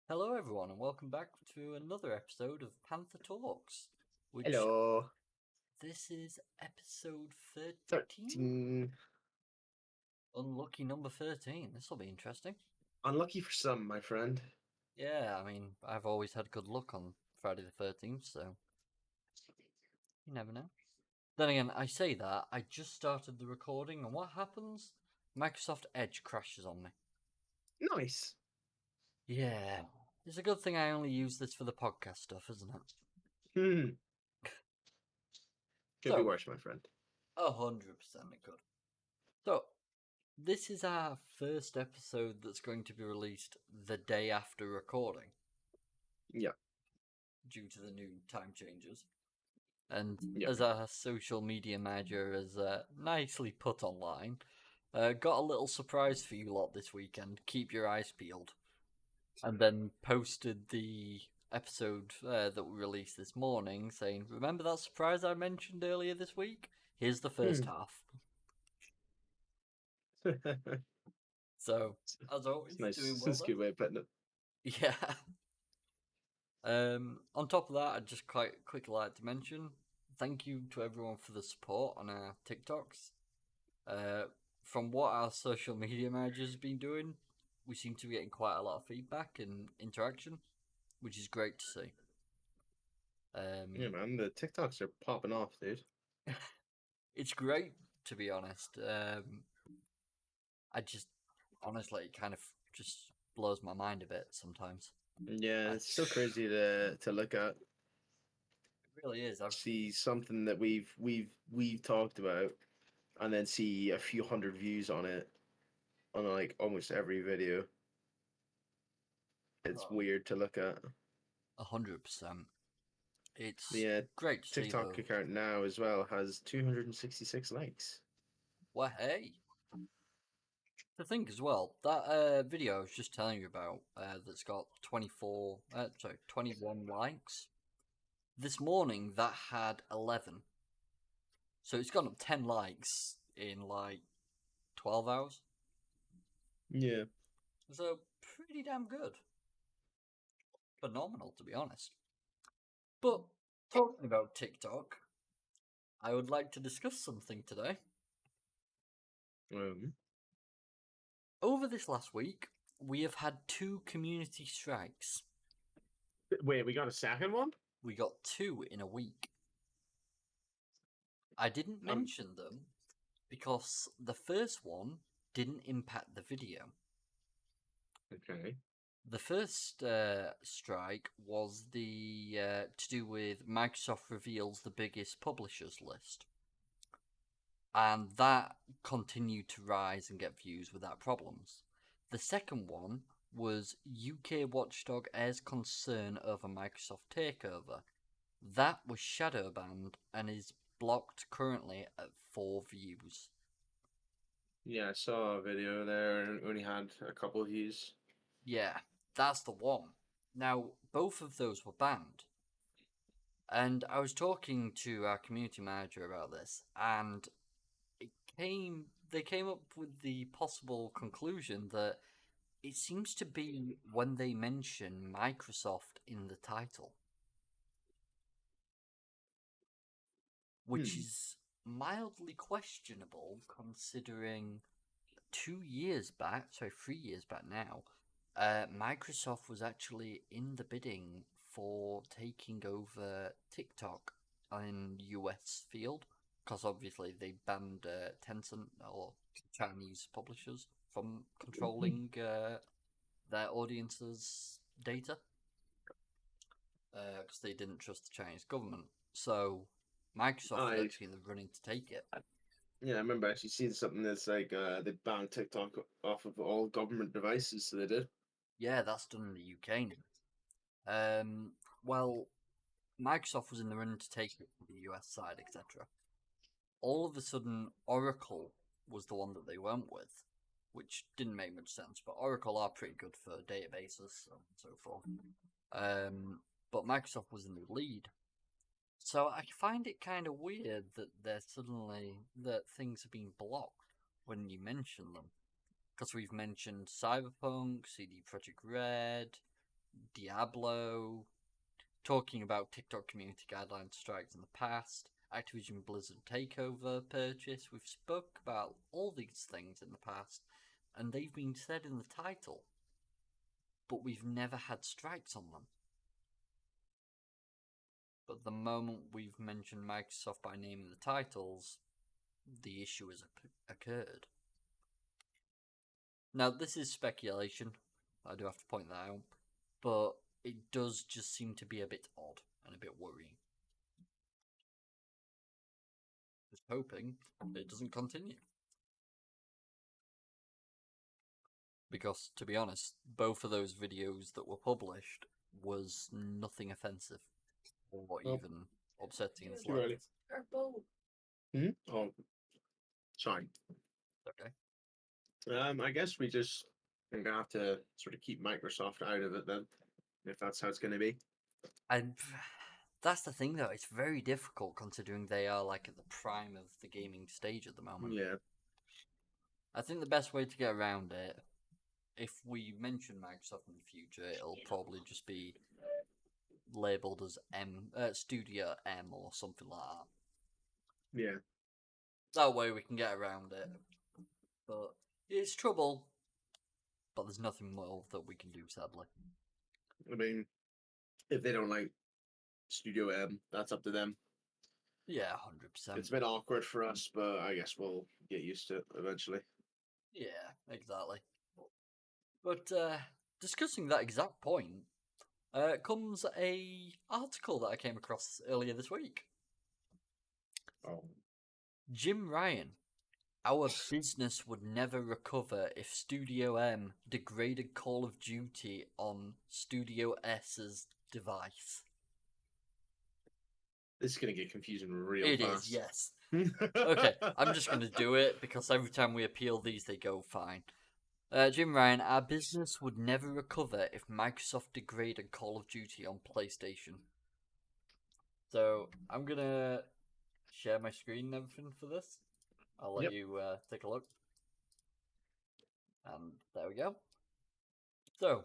Hello, everyone, and welcome back to another episode of PandTha Talks, which Hello. this is episode 13? 13. Unlucky number 13. This will be interesting. Unlucky for some, my friend. Yeah, I mean, I've always had good luck on Friday the 13th, so you never know. Then again, I say that, I just started the recording, and what happens? Microsoft Edge crashes on me. Nice. Yeah. It's a good thing I only use this for the podcast stuff, isn't it? Hmm. Could be So, worse, my friend. 100% it could. So, this is our first episode that's going to be released the day after recording Yeah. due to the new time changes. And Yeah. as our social media manager has nicely put online, got a little surprise for you lot this weekend. Keep your eyes peeled. And then posted the episode that we released this morning saying, remember that surprise I mentioned earlier this week? Here's the first Hmm. half. So, as always, It's nice. doing well It's a there. good way of putting it. Yeah. On top of that, I'd just quite quickly like to mention thank you to everyone for the support on our TikToks. Uh, from what our social media manager's been doing, we seem to be getting quite a lot of feedback and interaction, which is great to see. Yeah, man. The TikToks are popping off, dude. It's great to be honest. I just honestly, it kind of just blows my mind a bit sometimes. Yeah, I, it's so crazy to look at. it really is. See something that we've talked about, and then see a few hundred views on it on like almost every video. It's Oh, weird to look at. 100%. It's The great to see TikTok though. account now as well has 266 likes. Well, hey, the thing as well, that video I was just telling you about, that's got 21 likes. This morning that had 11. So it's gone up 10 likes in like 12 hours. Yeah. So pretty damn good. Phenomenal, to be honest. But talking about TikTok, I would like to discuss something today. Um, Over this last week, we have had two community strikes. Wait, we got a second one? We got two in a week. I didn't Um, mention them because the first one didn't impact the video. okay. The first strike was the to do with Microsoft reveals the biggest publishers list, and that continued to rise and get views without problems. The second one was UK watchdog airs concern over Microsoft takeover. That was shadow banned and is blocked currently at 4 views. Yeah, I saw a video there and it only had a couple of views. Yeah, that's the one. Now, both of those were banned. And I was talking to our community manager about this, and they came up with the possible conclusion that it seems to be when they mention Microsoft in the title, which Hmm. is mildly questionable considering 2 years back, sorry, 3 years back now, Microsoft was actually in the bidding for taking over TikTok in US field because obviously they banned Tencent or Chinese publishers from controlling their audience's data because they didn't trust the Chinese government. So Microsoft was I actually in the running to take it. yeah, I remember actually seeing something that's like they banned TikTok off of all government devices, so they did. Yeah, that's done in the UK now. Well, Microsoft was in the running to take it from the US side, etc. All of a sudden, Oracle was the one that they went with, which didn't make much sense. But Oracle are pretty good for databases and so forth. But Microsoft was in the lead, so I find it kind of weird that they're suddenly that things are being blocked when you mention them. Because we've mentioned Cyberpunk, CD Projekt Red, Diablo, talking about TikTok community guideline strikes in the past, Activision Blizzard takeover purchase. We've spoke about all these things in the past, and they've been said in the title, but we've never had strikes on them. But the moment we've mentioned Microsoft by name in the titles, the issue has occurred. Now, this is speculation. I do have to point that out. But it does just seem to be a bit odd and a bit worrying. Just hoping it doesn't continue. Because, to be honest, both of those videos that were published was nothing offensive or Oh, even upsetting in the too early. slightest. Oh, sorry. Okay. I guess we just are gonna have to sort of keep Microsoft out of it then, if that's how it's gonna be. And that's the thing, though. It's very difficult considering they are like at the prime of the gaming stage at the moment. Yeah. I think the best way to get around it, if we mention Microsoft in the future, it'll probably just be labeled as Studio M or something like that. Yeah. That way we can get around it. But it's trouble. But there's nothing more that we can do, sadly. I mean, if they don't like Studio M, that's up to them. Yeah, 100%. It's a bit awkward for us, but I guess we'll get used to it eventually. Yeah, exactly. But discussing that exact point, comes a article that I came across earlier this week. Oh. Jim Ryan. Our business would never recover if Studio M degraded Call of Duty on Studio S's device. This is gonna get confusing real It fast. is, yes. Okay, I'm just going to do it because every time we appeal these, they go fine. Jim Ryan, our business would never recover if Microsoft degraded Call of Duty on PlayStation. So, I'm going to share my screen and everything for this. I'll let Yep. you take a look. And there we go. So,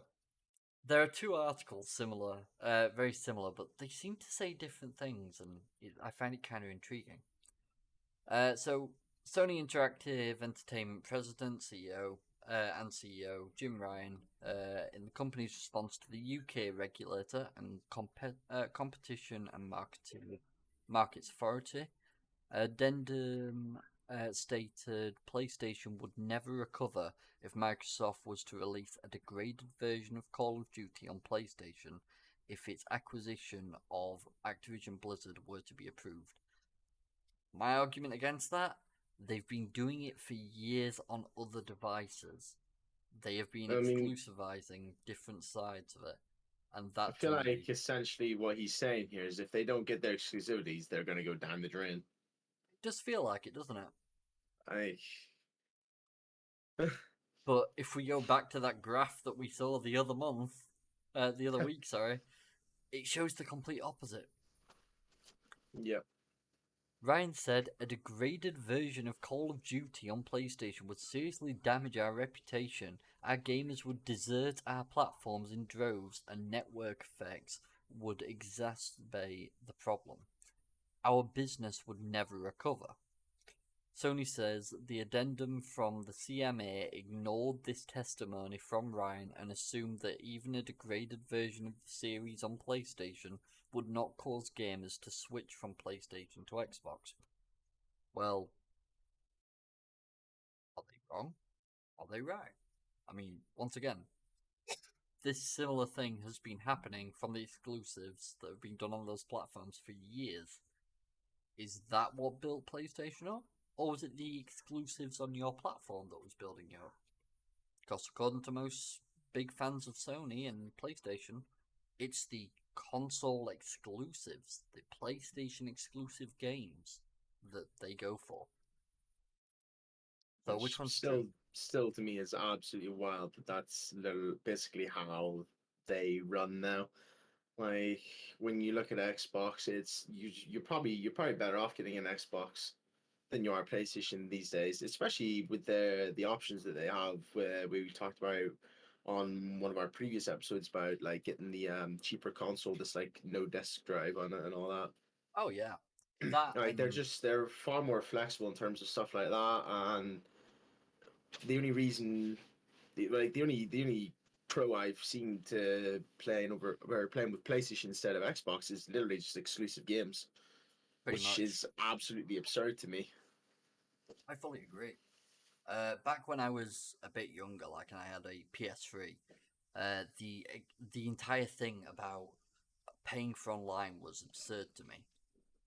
there are two articles similar, very similar, but they seem to say different things, and I find it kind of intriguing. So, Sony Interactive Entertainment President, CEO, and CEO Jim Ryan, in the company's response to the UK regulator and Competition and Markets Authority, addendum stated PlayStation would never recover if Microsoft was to release a degraded version of Call of Duty on PlayStation if its acquisition of Activision Blizzard were to be approved. My argument against that, they've been doing it for years on other devices. They have been I mean, exclusivizing different sides of it. And I that to feel me, like essentially what he's saying here is if they don't get their exclusivities, they're gonna go down the drain. does feel like it, doesn't it? I But if we go back to that graph that we saw the other week, sorry, it shows the complete opposite. Yep. Ryan said a degraded version of Call of Duty on PlayStation would seriously damage our reputation. Our gamers would desert our platforms in droves, and network effects would exacerbate the problem. Our business would never recover. Sony says the addendum from the CMA ignored this testimony from Ryan and assumed that even a degraded version of the series on PlayStation would not cause gamers to switch from PlayStation to Xbox. Well, are they wrong? Are they right? I mean, once again, this similar thing has been happening from the exclusives that have been done on those platforms for years. Is that what built PlayStation up? Or was it the exclusives on your platform that was building you up? Because according to most big fans of Sony and PlayStation, it's the console exclusives, the PlayStation exclusive games that they go for. So which one's true? Still to me is absolutely wild that that's basically how they run now. Like when you look at Xbox, it's you're probably better off getting an Xbox than you are PlayStation these days, especially with the options that they have. Where we talked about on one of our previous episodes about like getting the cheaper console, just like no disk drive on it and all that. Oh yeah, that Like and they're far more flexible in terms of stuff like that, and the only reason, the only pro I've seen to playing over or playing with PlayStation instead of Xbox is literally just exclusive games, pretty which much. is absolutely absurd to me. I fully agree. Back when I was a bit younger, like, and I had a PS3, the entire thing about paying for online was absurd to me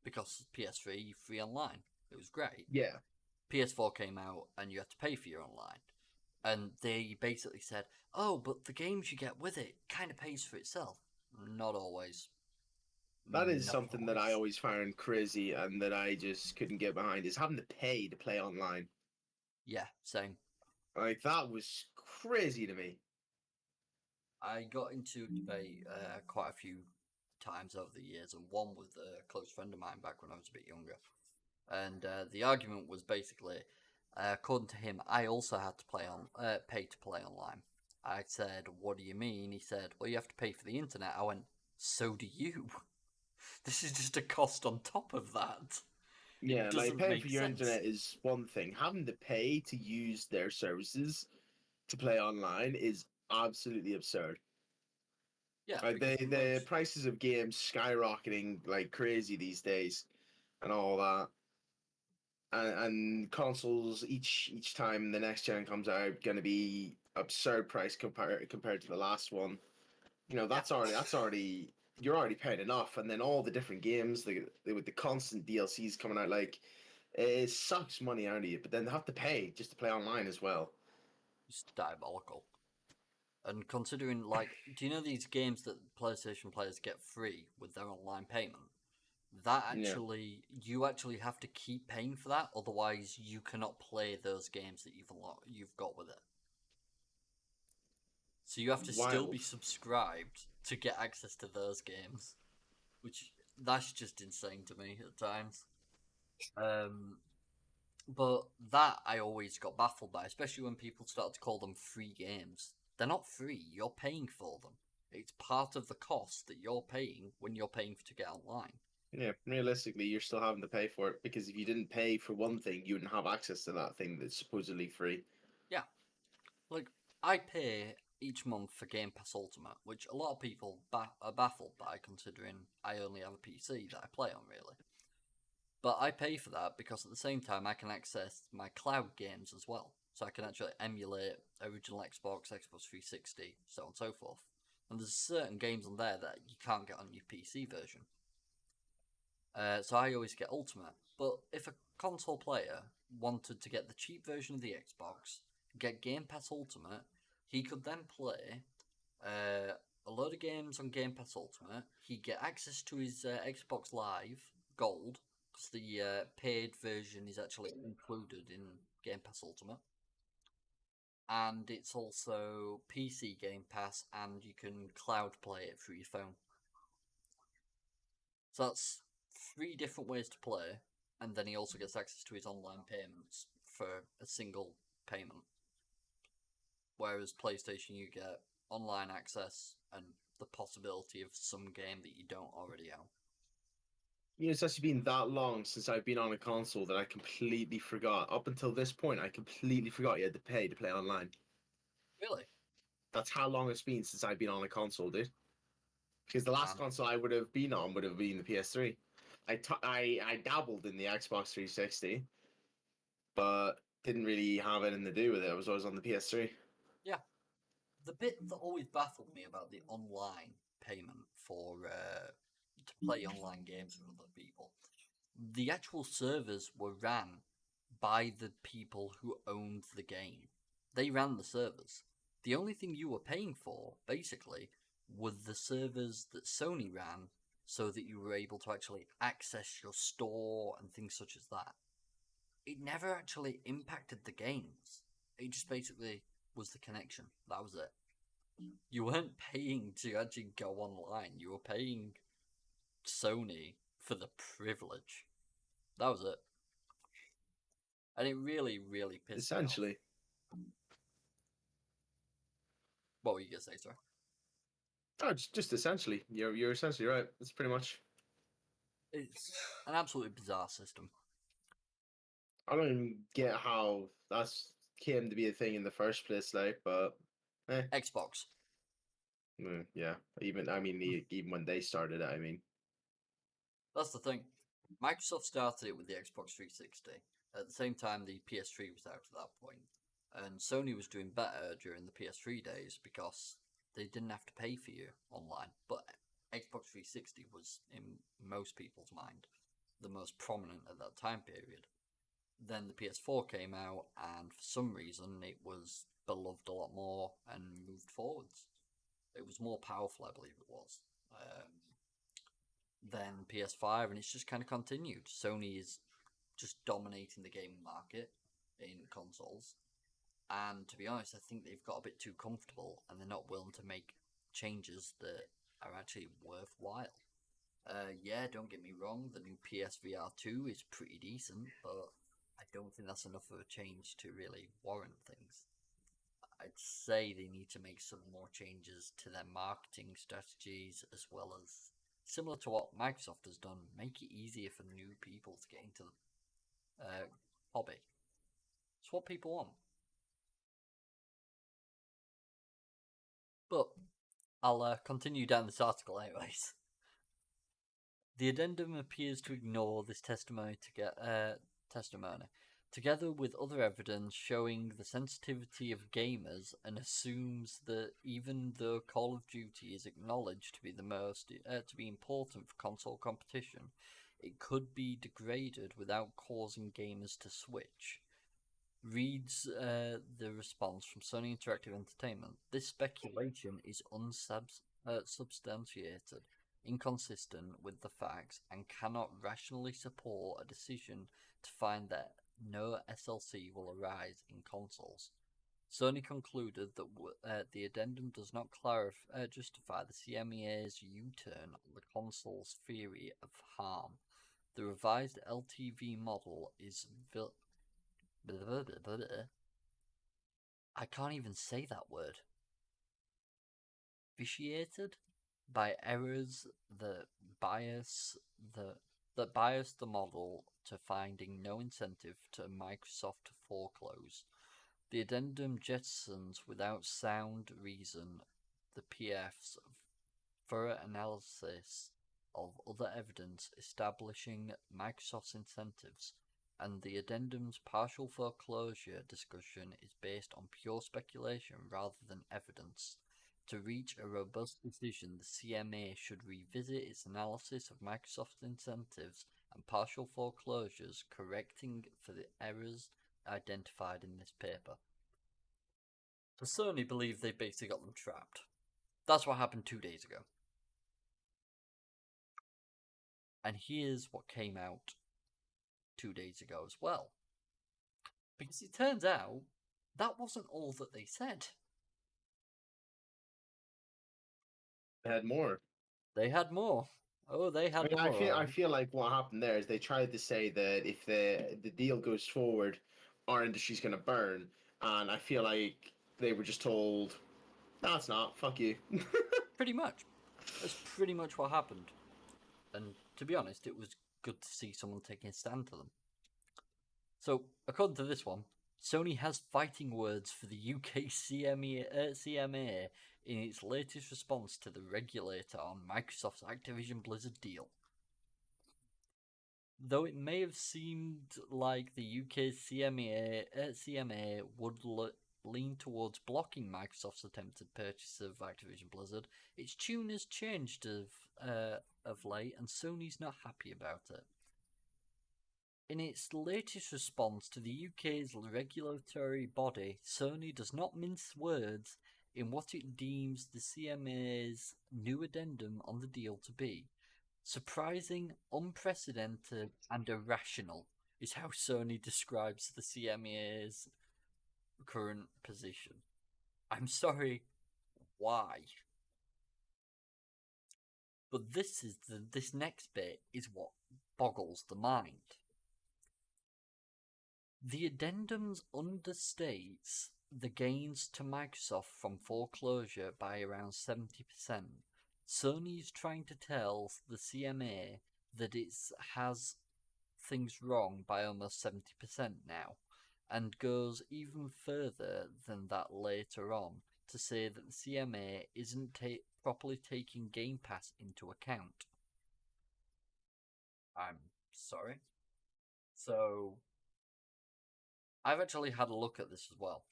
because PS3 free online, it was great. Yeah, PS4 came out and you had to pay for your online, and they basically said, "Oh, but the games you get with it kind of pays for itself." Not always. that is Not something that I always. always found crazy and that I just couldn't get behind is having to pay to play online. Yeah, same. Like that was crazy to me. I got into debate quite a few times over the years, and one with a close friend of mine back when I was a bit younger. And the argument was basically, according to him, I also had to pay to play online. I said, "What do you mean?" He said, "Well, you have to pay for the internet." I went, "So do you." This is just a cost on top of that. It Yeah, like doesn't paying for make your sense. internet is one thing. Having to pay to use their services to play online is absolutely absurd. Yeah, Like because the most. prices of games skyrocketing like crazy these days and all that. And consoles each time the next gen comes out going to be absurd price compared to the last one. You know, Yeah, that's already you're already paying enough, and then all the different games, with the constant DLCs coming out, like it sucks money out of you. But then they have to pay just to play online as well. it's diabolical. And considering, like, do you know these games that PlayStation players get free with their online payment? That Yeah, actually, you actually have to keep paying for that, otherwise you cannot play those games that you've got with it. So you have to still be wild. subscribed to get access to those games, which that's just insane to me at times. Um, but that I always got baffled by, especially when people start to call them free games. They're not free, you're paying for them. It's part of the cost that you're paying when you're paying to get online. Yeah, realistically, you're still having to pay for it because if you didn't pay for one thing, you wouldn't have access to that thing that's supposedly free. Yeah, like, I pay each month for Game Pass Ultimate, which a lot of people are baffled by considering I only have a PC that I play on, really. But I pay for that because at the same time I can access my cloud games as well. So I can actually emulate original Xbox 360, so on and so forth. And there's certain games on there that you can't get on your PC version. So I always get Ultimate. But if a console player wanted to get the cheap version of the Xbox, get Game Pass Ultimate, he could then play a load of games on Game Pass Ultimate. He'd get access to his Xbox Live Gold, because the paid version is actually included in Game Pass Ultimate. And it's also PC Game Pass, and you can cloud play it through your phone. So that's three different ways to play, and then he also gets access to his online payments for a single payment. Whereas PlayStation, you get online access and the possibility of some game that you don't already own. You know, it's actually been that long since I've been on a console that I completely forgot. Up until this point, I completely forgot you had to pay to play online. Really? That's how long it's been since I've been on a console, dude. Because the last Man, console I would have been on would have been the PS3. I dabbled in the Xbox 360, but didn't really have anything to do with it. I was always on the PS3. yeah. The bit that always baffled me about the online payment for to play online games with other people, the actual servers were ran by the people who owned the game. They ran the servers. The only thing you were paying for, basically, were the servers that Sony ran so that you were able to actually access your store and things such as that. It never actually impacted the games. It just basically was the connection. That was it. You weren't paying to actually go online. You were paying Sony for the privilege. That was it. And it really, really pissed me off. Essentially, What were you gonna say, sorry? Oh, just essentially, you're essentially right. That's pretty much. It's an absolutely bizarre system. I don't even get how that's came to be a thing in the first place, like, but Xbox. yeah. Even even when they started it, I mean, That's the thing. Microsoft started it with the Xbox 360. At the same time, the PS3 was out at that point, and Sony was doing better during the PS3 days because they didn't have to pay for you online. But Xbox 360 was, in most people's mind, the most prominent at that time period. Then the PS4 came out, and for some reason, it was beloved a lot more and moved forwards. It was more powerful, I believe it was. Than PS5, and it's just kind of continued. Sony is just dominating the gaming market in consoles, and to be honest, I think they've got a bit too comfortable and they're not willing to make changes that are actually worthwhile. Yeah, don't get me wrong, the new PSVR 2 is pretty decent, but I don't think that's enough of a change to really warrant things. I'd say they need to make some more changes to their marketing strategies, as well as similar to what Microsoft has done, make it easier for new people to get into the hobby. It's what people want. But I'll continue down this article anyways. The addendum appears to ignore this testimony together with other evidence showing the sensitivity of gamers, and assumes that even though Call of Duty is acknowledged to be the most to be important for console competition, it could be degraded without causing gamers to switch. Reads the response from Sony Interactive Entertainment. This speculation is unsubstantiated, inconsistent with the facts, and cannot rationally support a decision to find that no SLC will arise in consoles. Sony concluded that the addendum does not justify the CMEA's U-turn on the console's theory of harm. The revised LTV model is I can't even say that word. Vitiated by errors that bias the model to finding no incentive to Microsoft to foreclose. The addendum jettisons without sound reason the PF's thorough analysis of other evidence establishing Microsoft's incentives, and the addendum's partial foreclosure discussion is based on pure speculation rather than evidence. To reach a robust decision, the CMA should revisit its analysis of Microsoft's incentives and partial foreclosures, correcting for the errors identified in this paper. So Sony believe they basically got them trapped. That's what happened 2 days ago. And here's what came out 2 days ago as well. Because it turns out that wasn't all that they said. they had more. They had more. Oh, they had more. I feel like what happened there is they tried to say that if the deal goes forward, our industry's gonna burn, and I feel like they were just told, "No, it's not. Fuck you." Pretty much. That's pretty much what happened. And to be honest, it was good to see someone taking a stand to them. So, according to this one, Sony has fighting words for the UK CMA in its latest response to the regulator on Microsoft's Activision Blizzard deal. Though it may have seemed like the UK CMA would lean towards blocking Microsoft's attempted purchase of Activision Blizzard, its tune has changed of late, and Sony's not happy about it. In its latest response to the UK's regulatory body, Sony does not mince words in what it deems the CMA's new addendum on the deal to be. Surprising, unprecedented, and irrational is how Sony describes the CMA's current position. I'm sorry, why? But this next bit is what boggles the mind. The addendums understates the gains to Microsoft from foreclosure by around 70%. Sony's trying to tell the CMA that it has things wrong by almost 70% now, and goes even further than that later on to say that the CMA isn't properly taking Game Pass into account. I'm sorry. So, I've actually had a look at this as well.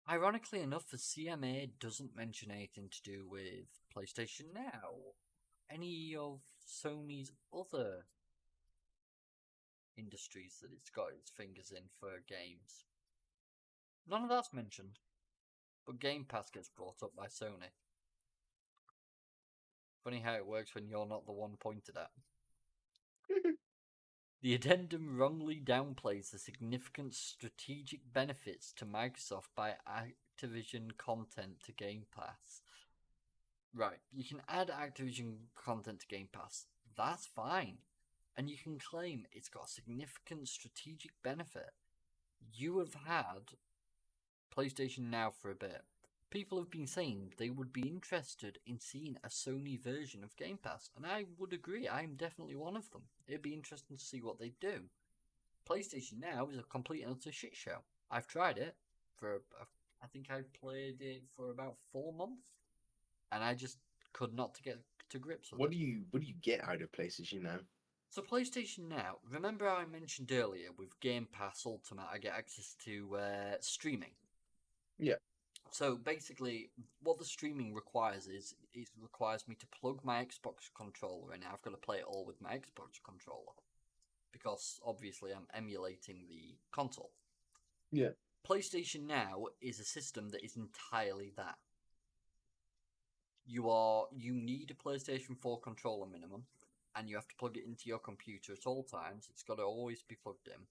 Ironically enough, the CMA doesn't mention anything to do with PlayStation Now, any of Sony's other industries that it's got its fingers in for games. None of that's mentioned, but Game Pass gets brought up by Sony. Funny how it works when you're not the one pointed at. The addendum wrongly downplays the significant strategic benefits to Microsoft by Activision content to Game Pass. Right, you can add Activision content to Game Pass. That's fine. And you can claim it's got a significant strategic benefit. You have had PlayStation Now for a bit. People have been saying they would be interested in seeing a Sony version of Game Pass, and I would agree. I'm definitely one of them. It'd be interesting to see what they do. PlayStation Now is a complete and utter shit show. I've tried it for, I think I played it for about 4 months, and I just could not get to grips with it. What do you get out of PlayStation Now? So PlayStation Now, remember I mentioned earlier with Game Pass Ultimate, I get access to streaming. Yeah. So basically, what the streaming requires is it requires me to plug my Xbox controller in. I've got to play it all with my Xbox controller because obviously I'm emulating the console. Yeah. PlayStation Now is a system that is entirely that. You need a PlayStation 4 controller minimum, and you have to plug it into your computer at all times. It's got to always be plugged in,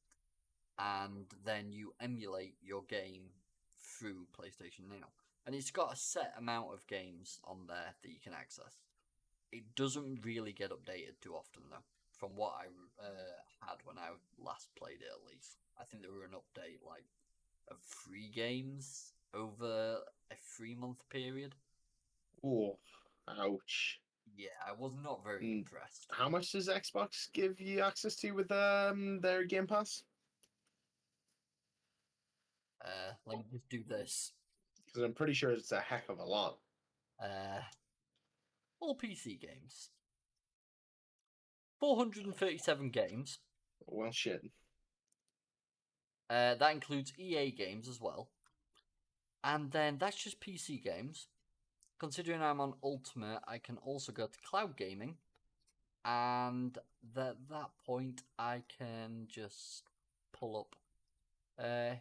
and then you emulate your game through PlayStation Now. And it's got a set amount of games on there that you can access. It doesn't really get updated too often, though, from what I had when I last played it, at least. I think there were an update, like, of 3 games over a 3-month period. Oh, ouch. Yeah, I was not very impressed. How much does Xbox give you access to with their Game Pass? Let me just do this. Because I'm pretty sure it's a heck of a lot. All PC games. 437 games. Well, shit. That includes EA games as well. And then that's just PC games. Considering I'm on Ultimate, I can also go to cloud gaming. And at that point, I can just pull up.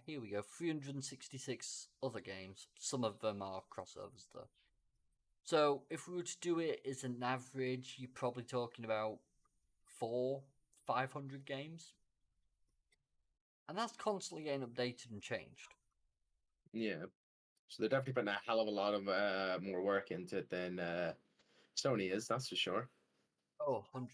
Here we go, 366 other games. Some of them are crossovers, though. So if we were to do it as an average, you're probably talking about 500 games. And that's constantly getting updated and changed. Yeah. So they're definitely putting a hell of a lot of more work into it than Sony is, that's for sure. Oh, 100%.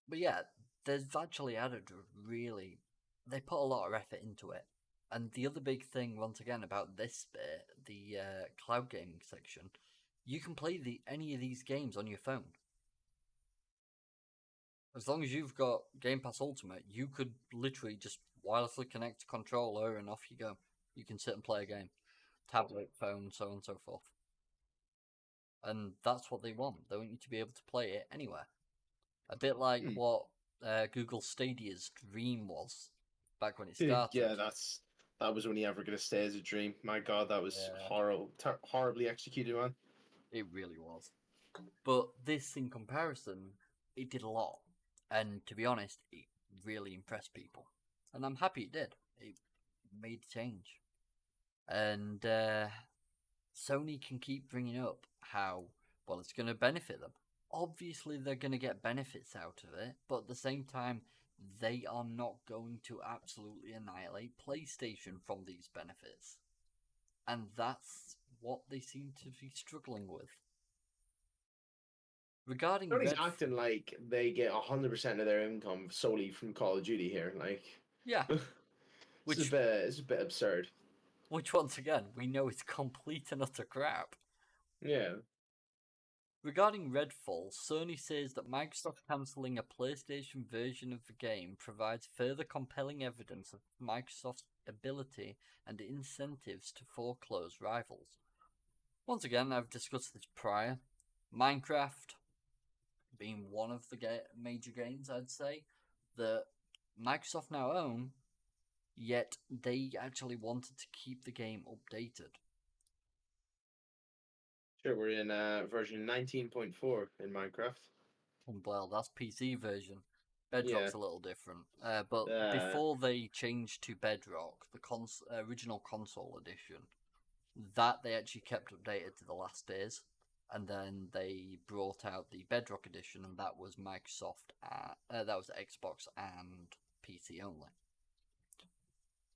But yeah, they've actually added really. They put a lot of effort into it. And the other big thing, once again, about this bit, the cloud gaming section, you can play any of these games on your phone. As long as you've got Game Pass Ultimate, you could literally just wirelessly connect a controller and off you go. You can sit and play a game. Tablet, phone, so on and so forth. And that's what they want. They want you to be able to play it anywhere. A bit like what Google Stadia's dream was back when it started. Yeah, that was only ever going to stay as a dream. My God, that was horribly executed, man. It really was. But this, in comparison, it did a lot. And to be honest, it really impressed people. And I'm happy it did. It made a change. And Sony can keep bringing up how, well, it's going to benefit them. Obviously, they're going to get benefits out of it, but at the same time, they are not going to absolutely annihilate PlayStation from these benefits. And that's what they seem to be struggling with. Regarding Sony's acting like they get 100% of their income solely from Call of Duty here. Like, yeah, which it's a bit absurd. once again we know is complete and utter crap. Yeah. Regarding Redfall, Sony says that Microsoft cancelling a PlayStation version of the game provides further compelling evidence of Microsoft's ability and incentives to foreclose rivals. Once again, I've discussed this prior. Minecraft being one of the major games, I'd say, that Microsoft now own, yet they actually wanted to keep the game updated. Sure, we're in version 19.4 in Minecraft. Well, that's PC version. Yeah. Bedrock's a little different. But Uh, before they changed to Bedrock, the original console edition, that they actually kept updated to the last days. And then they brought out the Bedrock edition, and that was Microsoft. That was Xbox and PC only.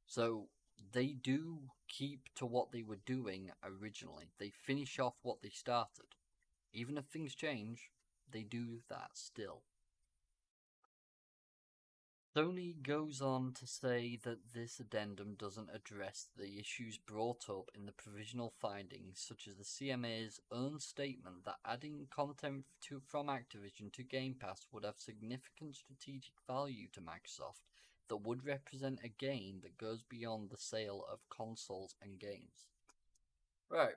So they do keep to what they were doing originally. They finish off what they started. Even if things change, they do that still. Sony goes on to say that this addendum doesn't address the issues brought up in the provisional findings, such as the CMA's own statement that adding content from Activision to Game Pass would have significant strategic value to Microsoft that would represent a gain that goes beyond the sale of consoles and games. Right.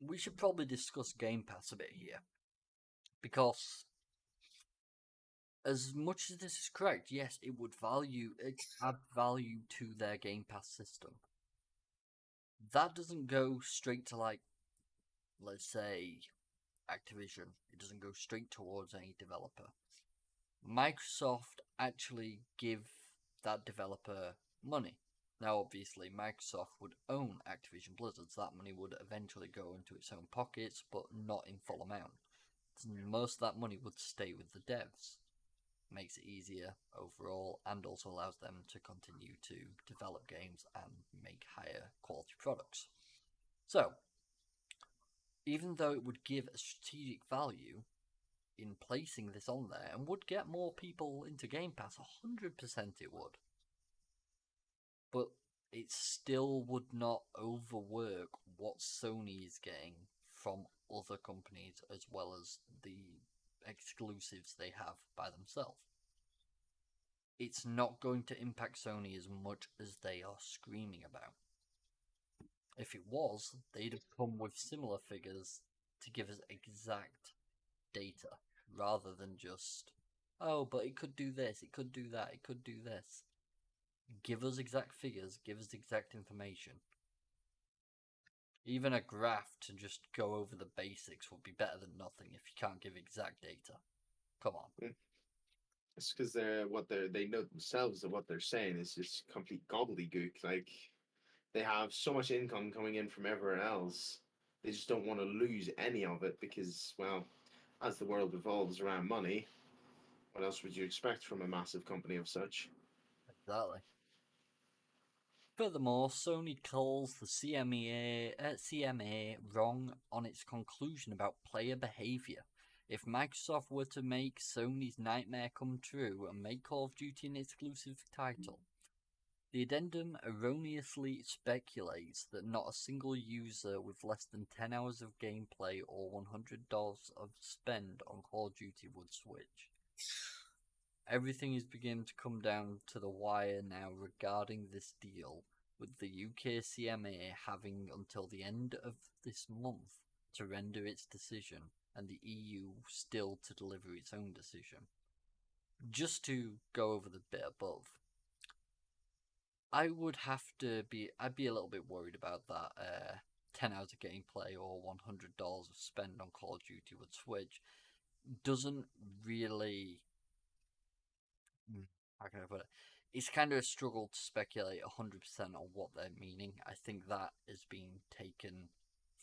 We should probably discuss Game Pass a bit here, because as much as this is correct, yes, it would add value to their Game Pass system. That doesn't go straight to, like, let's say, Activision. It doesn't go straight towards any developer. Microsoft actually give that developer money. Now, obviously, Microsoft would own Activision Blizzard, so that money would eventually go into its own pockets, but not in full amount. Most of that money would stay with the devs. Makes it easier overall, and also allows them to continue to develop games and make higher quality products. So, even though it would give a strategic value in placing this on there and would get more people into Game Pass, 100% it would. But it still would not overwork what Sony is getting from other companies as well as the exclusives they have by themselves. It's not going to impact Sony as much as they are screaming about. If it was, they'd have come with similar figures to give us exact data rather than just, oh, but it could do this, it could do that, it could do this. Give us exact figures, give us exact information. Even a graph to just go over the basics would be better than nothing if you can't give exact data. Come on. it's because they know themselves that what they're saying is just complete gobbledygook. Like, they have so much income coming in from everywhere else. They just don't want to lose any of it because, well, as the world revolves around money, what else would you expect from a massive company of such? Exactly. Furthermore, Sony calls the CMA wrong on its conclusion about player behavior. If Microsoft were to make Sony's nightmare come true and make Call of Duty an exclusive title, the addendum erroneously speculates that not a single user with less than 10 hours of gameplay or $100 of spend on Call of Duty would switch. Everything is beginning to come down to the wire now regarding this deal, with the UK CMA having until the end of this month to render its decision, and the EU still to deliver its own decision. Just to go over the bit above, I'd be a little bit worried about that 10 hours of gameplay or $100 of spend on Call of Duty would switch. Doesn't really, how can I put it? It's kind of a struggle to speculate 100% on what they're meaning. I think that is being taken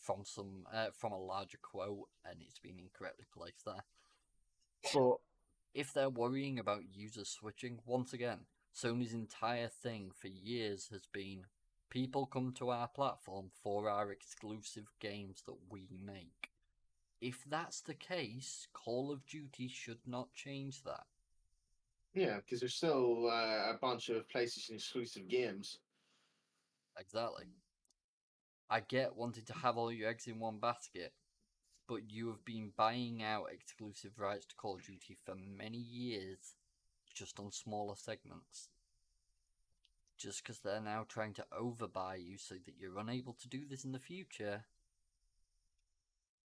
from a larger quote, and it's been incorrectly placed there. But if they're worrying about users switching, once again, Sony's entire thing for years has been people come to our platform for our exclusive games that we make. If that's the case, Call of Duty should not change that. Yeah, because there's still a bunch of PlayStation exclusive games. Exactly. I get wanting to have all your eggs in one basket, but you have been buying out exclusive rights to Call of Duty for many years, just on smaller segments. Just because they're now trying to overbuy you so that you're unable to do this in the future,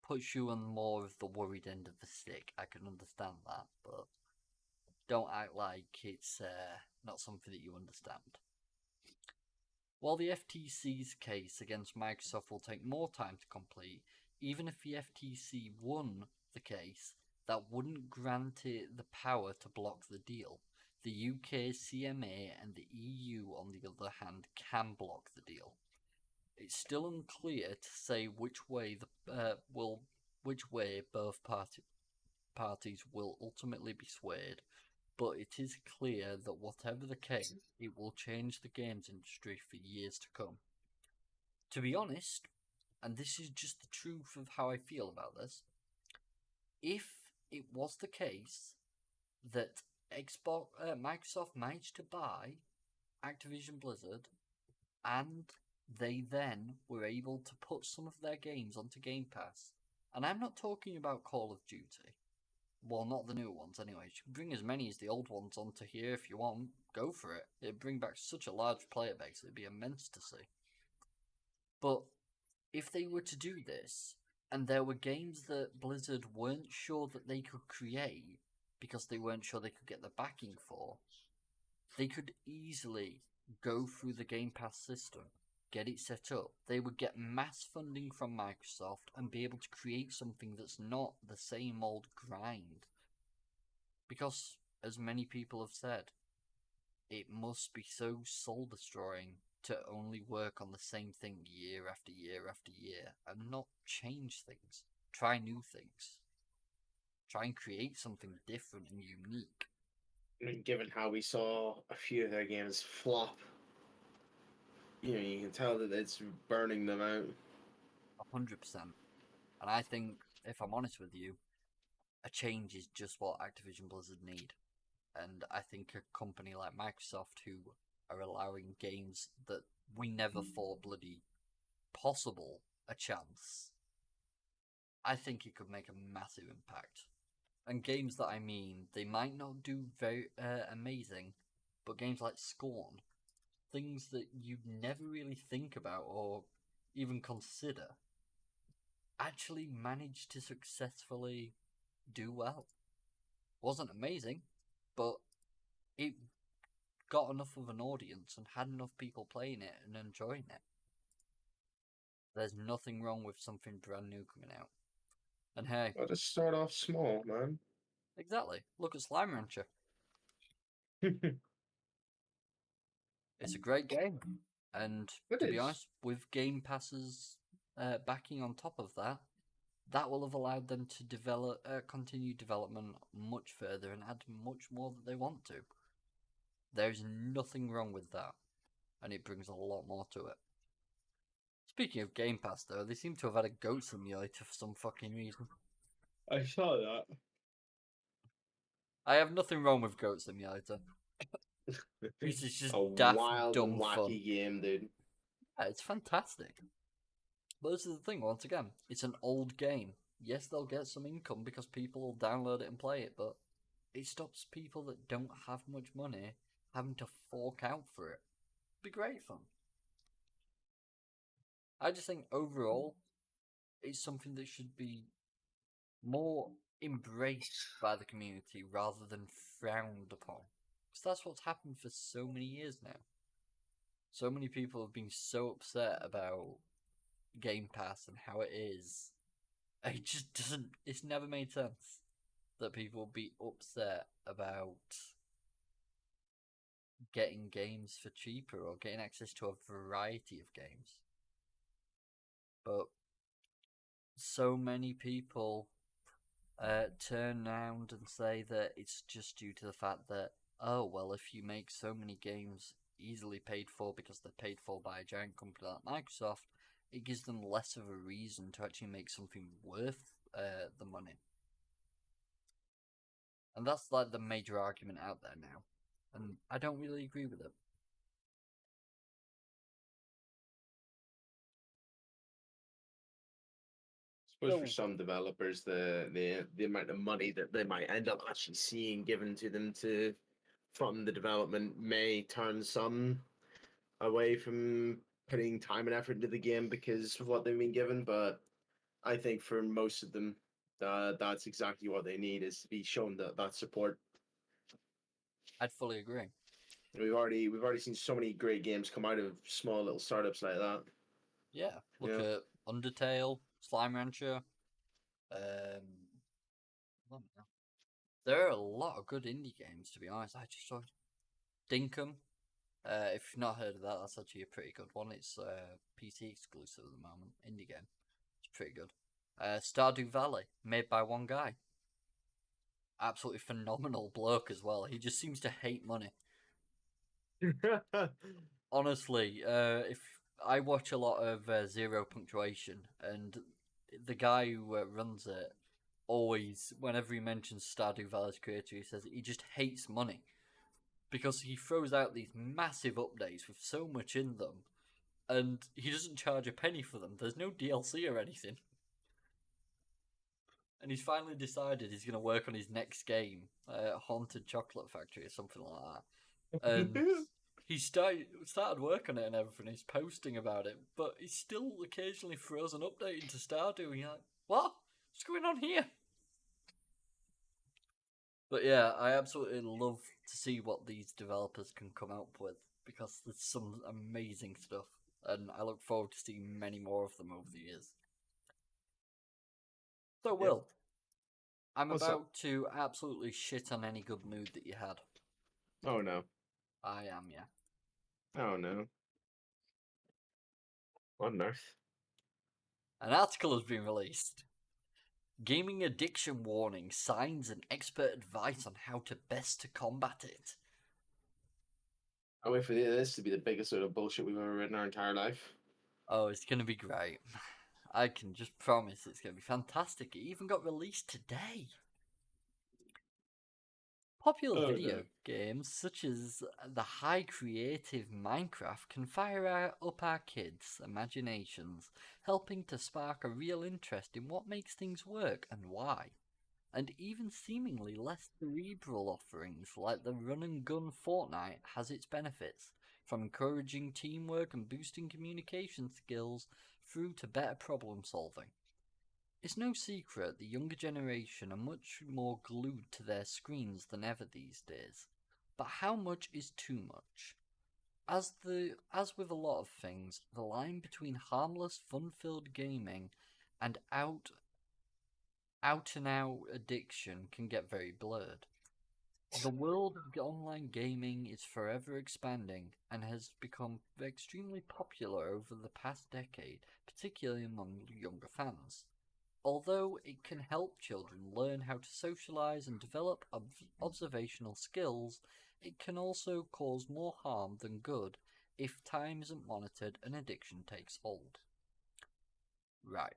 puts you on more of the worried end of the stick. I can understand that, but don't act like it's not something that you understand. While the FTC's case against Microsoft will take more time to complete, even if the FTC won the case, that wouldn't grant it the power to block the deal. The UK CMA and the EU, on the other hand, can block the deal. It's still unclear to say which way both parties will ultimately be swayed, but it is clear that whatever the case, it will change the games industry for years to come. To be honest, and this is just the truth of how I feel about this, if it was the case that Microsoft managed to buy Activision Blizzard and they then were able to put some of their games onto Game Pass, and I'm not talking about Call of Duty. Well, not the new ones, anyway. You can bring as many as the old ones onto here if you want. Go for it. It'd bring back such a large player base. It'd be immense to see. But if they were to do this, and there were games that Blizzard weren't sure that they could create because they weren't sure they could get the backing for, they could easily go through the Game Pass system, get it set up. They would get mass funding from Microsoft and be able to create something that's not the same old grind. Because, as many people have said, it must be so soul destroying to only work on the same thing year after year after year and not change things. Try new things. Try and create something different and unique. I mean, given how we saw a few of their games flop, you can tell that it's burning them out. 100%. And I think, if I'm honest with you, a change is just what Activision Blizzard need. And I think a company like Microsoft, who are allowing games that we never thought bloody possible a chance, I think it could make a massive impact. And games that I mean, they might not do very amazing, but games like Scorn, things that you'd never really think about or even consider, actually managed to successfully do well. Wasn't amazing, but it got enough of an audience and had enough people playing it and enjoying it. There's nothing wrong with something brand new coming out. And hey, Let us start off small, man. exactly. Look at Slime Rancher. It It's a great game. And to be is. honest, with Game Pass's backing on top of that, that will have allowed them to develop, continue development much further and add much more that they want to. There's nothing wrong with that, and it brings a lot more to it. Speaking of Game Pass, though, they seem to have had a goat simulator for some fucking reason. I saw that. I have nothing wrong with Goat Simulator. Because it's just A daft, wild and dumb fun. wacky game, dude. Yeah, it's fantastic. But this is the thing, once again, it's an old game. Yes, they'll get some income because people will download it and play it, but it stops people that don't have much money having to fork out for it. It'd be great fun. I just think overall, it's something that should be more embraced by the community rather than frowned upon. Because that's what's happened for so many years now. So many people have been so upset about Game Pass and how it is. It just doesn't. It's never made sense that people be upset about getting games for cheaper or getting access to a variety of games. But so many people turn around and say that it's just due to the fact that, oh, well, if you make so many games easily paid for because they're paid for by a giant company like Microsoft, it gives them less of a reason to actually make something worth the money. And that's like the major argument out there now. And I don't really agree with it. Suppose for So some developers, the amount of money that they might end up actually seeing given to them to fund the development may turn some away from putting time and effort into the game because of what they've been given. But I think for most of them, that's exactly what they need, is to be shown that support. I'd fully agree. We've already seen so many great games come out of small little startups like that. Yeah, look Yeah. at Undertale, Slime Rancher. Um, there are a lot of good indie games, to be honest. I just saw Dinkum. If you've not heard of that, that's actually a pretty good one. It's PC exclusive at the moment. Indie game. It's pretty good. Stardew Valley, made by one guy. Absolutely phenomenal bloke as well. He just seems to hate money. Honestly, if I watch a lot of Zero Punctuation, and the guy who runs it always, whenever he mentions Stardew Valley's creator, he says he just hates money because he throws out these massive updates with so much in them, and he doesn't charge a penny for them. There's no DLC or anything. And he's finally decided he's going to work on his next game, Haunted Chocolate Factory or something like that. And he started work on it and everything. He's posting about it, but he still occasionally throws an update into Stardew. And you're like, what? What's going on here? But yeah, I absolutely love to see what these developers can come up with because there's some amazing stuff, and I look forward to seeing many more of them over the years. So, Yep. Will, I'm What's up? about to absolutely shit on any good mood that you had. Oh no. I am, yeah. Oh no. What on earth? An article has been released. Gaming addiction warning, signs and expert advice on how to best to combat it. I wait for this to be the biggest sort of bullshit we've ever read in our entire life. Oh, it's gonna be great. I can just promise it's gonna be fantastic. It even got released today. Popular Oh no. video games such as the high creative Minecraft can fire up our kids' imaginations, helping to spark a real interest in what makes things work and why. And even seemingly less cerebral offerings like the run and gun Fortnite has its benefits, from encouraging teamwork and boosting communication skills through to better problem solving. It's no secret the younger generation are much more glued to their screens than ever these days. But how much is too much? As with a lot of things, the line between harmless, fun-filled gaming and out and out addiction can get very blurred. The world of online gaming is forever expanding and has become extremely popular over the past decade, particularly among younger fans. Although it can help children learn how to socialize and develop observational skills, it can also cause more harm than good if time isn't monitored and addiction takes hold. Right.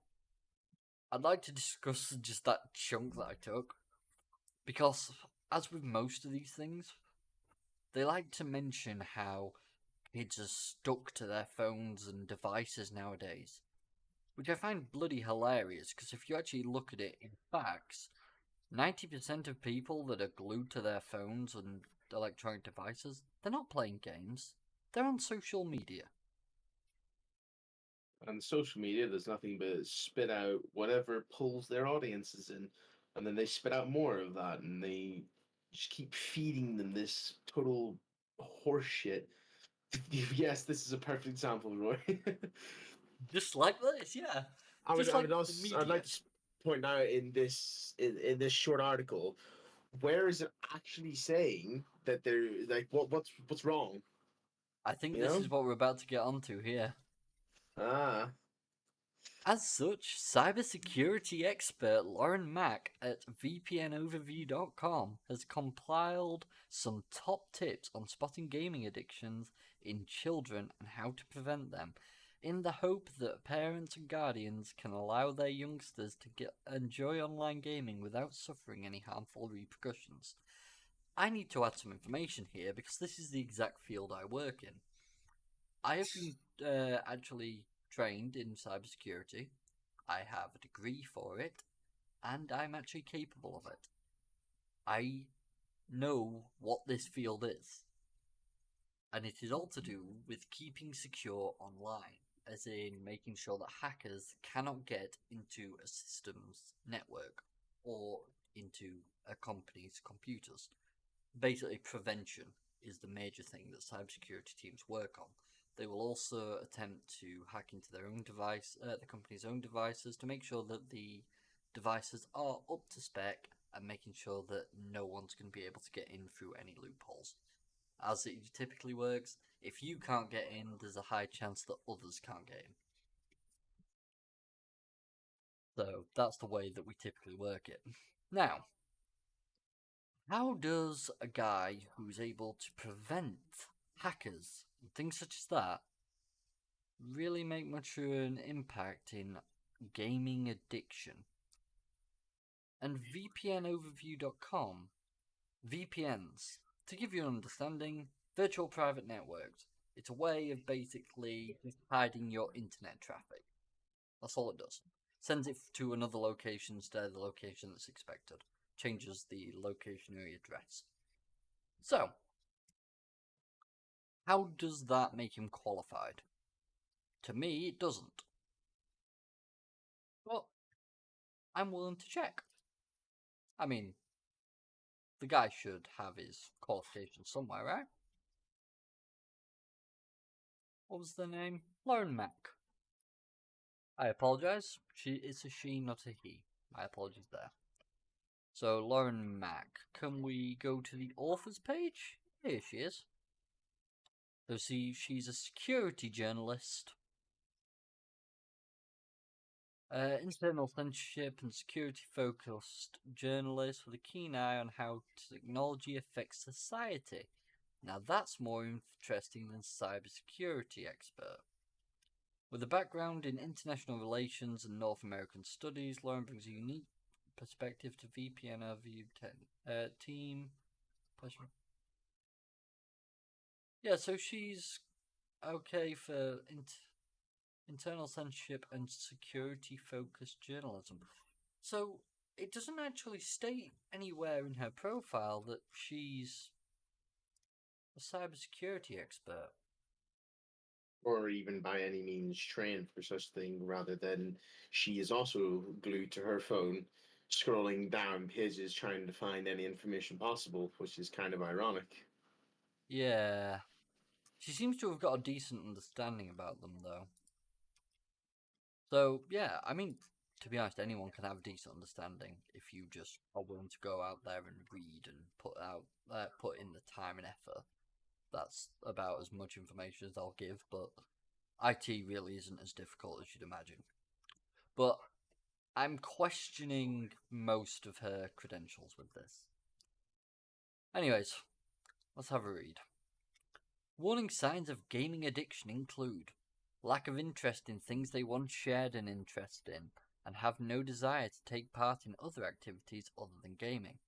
I'd like to discuss just that chunk that I took, because as with most of these things, they like to mention how kids are stuck to their phones and devices nowadays, which I find bloody hilarious, because if you actually look at it in facts, 90% of people that are glued to their phones and electronic devices, they're not playing games. They're on social media. On social media, there's nothing but spit out whatever pulls their audiences in, and then they spit out more of that, and they just keep feeding them this total horseshit. Yes, this is a perfect example, Roy. Just like this, yeah. I would, Just I like would the also, I'd like media. to point out in this short article, where is it actually saying that they're like what's wrong? I think You this know? is what we're about to get onto here. Ah, As such, cybersecurity expert Lauren Mack at VPNoverview.com has compiled some top tips on spotting gaming addictions in children and how to prevent them. in the hope that parents and guardians can allow their youngsters to enjoy online gaming without suffering any harmful repercussions. I need to add some information here because this is the exact field I work in. I have been actually trained in cybersecurity. I have a degree for it, and I'm actually capable of it. I know what this field is, and it is all to do with keeping secure online, as in making sure that hackers cannot get into a system's network or into a company's computers. Basically, prevention is the major thing that cybersecurity teams work on. They will also attempt to hack into their own device, the company's own devices, to make sure that the devices are up to spec and making sure that no one's going to be able to get in through any loopholes. As it typically works, if you can't get in, there's a high chance that others can't get in. So that's the way that we typically work it. Now, how does a guy who's able to prevent hackers and things such as that really make much of an impact in gaming addiction? And VPNoverview.com, VPNs, to give you an understanding, virtual private networks. It's a way of basically hiding your internet traffic. That's all it does. Sends it to another location instead of the location that's expected. Changes the locationary address. So, how does that make him qualified? To me, it doesn't. But I'm willing to check. I mean, the guy should have his qualifications somewhere, right? What was the name? Lauren Mack. I apologise. It's a she, not a he. My apologies there. So, Lauren Mack. Can we go to the author's page? Here she is. So, see, she's a security journalist. Internal censorship and security focused journalist with a keen eye on how technology affects society. Now that's more interesting than cybersecurity expert. With a background in international relations and North American studies, Lauren brings a unique perspective to VPN Overview team. Yeah, so she's okay for internal censorship and security focused journalism. So it doesn't actually state anywhere in her profile that she's a cybersecurity expert. Or even by any means trained for such thing, rather than she is also glued to her phone, scrolling down pages trying to find any information possible, which is kind of ironic. Yeah. She seems to have got a decent understanding about them, though. So, yeah, I mean, to be honest, anyone can have a decent understanding if you just are willing to go out there and read and put in the time and effort. That's about as much information as I'll give, but IT really isn't as difficult as you'd imagine. But I'm questioning most of her credentials with this. Anyways, let's have a read. Warning signs of gaming addiction include lack of interest in things they once shared an interest in, and have no desire to take part in other activities other than gaming.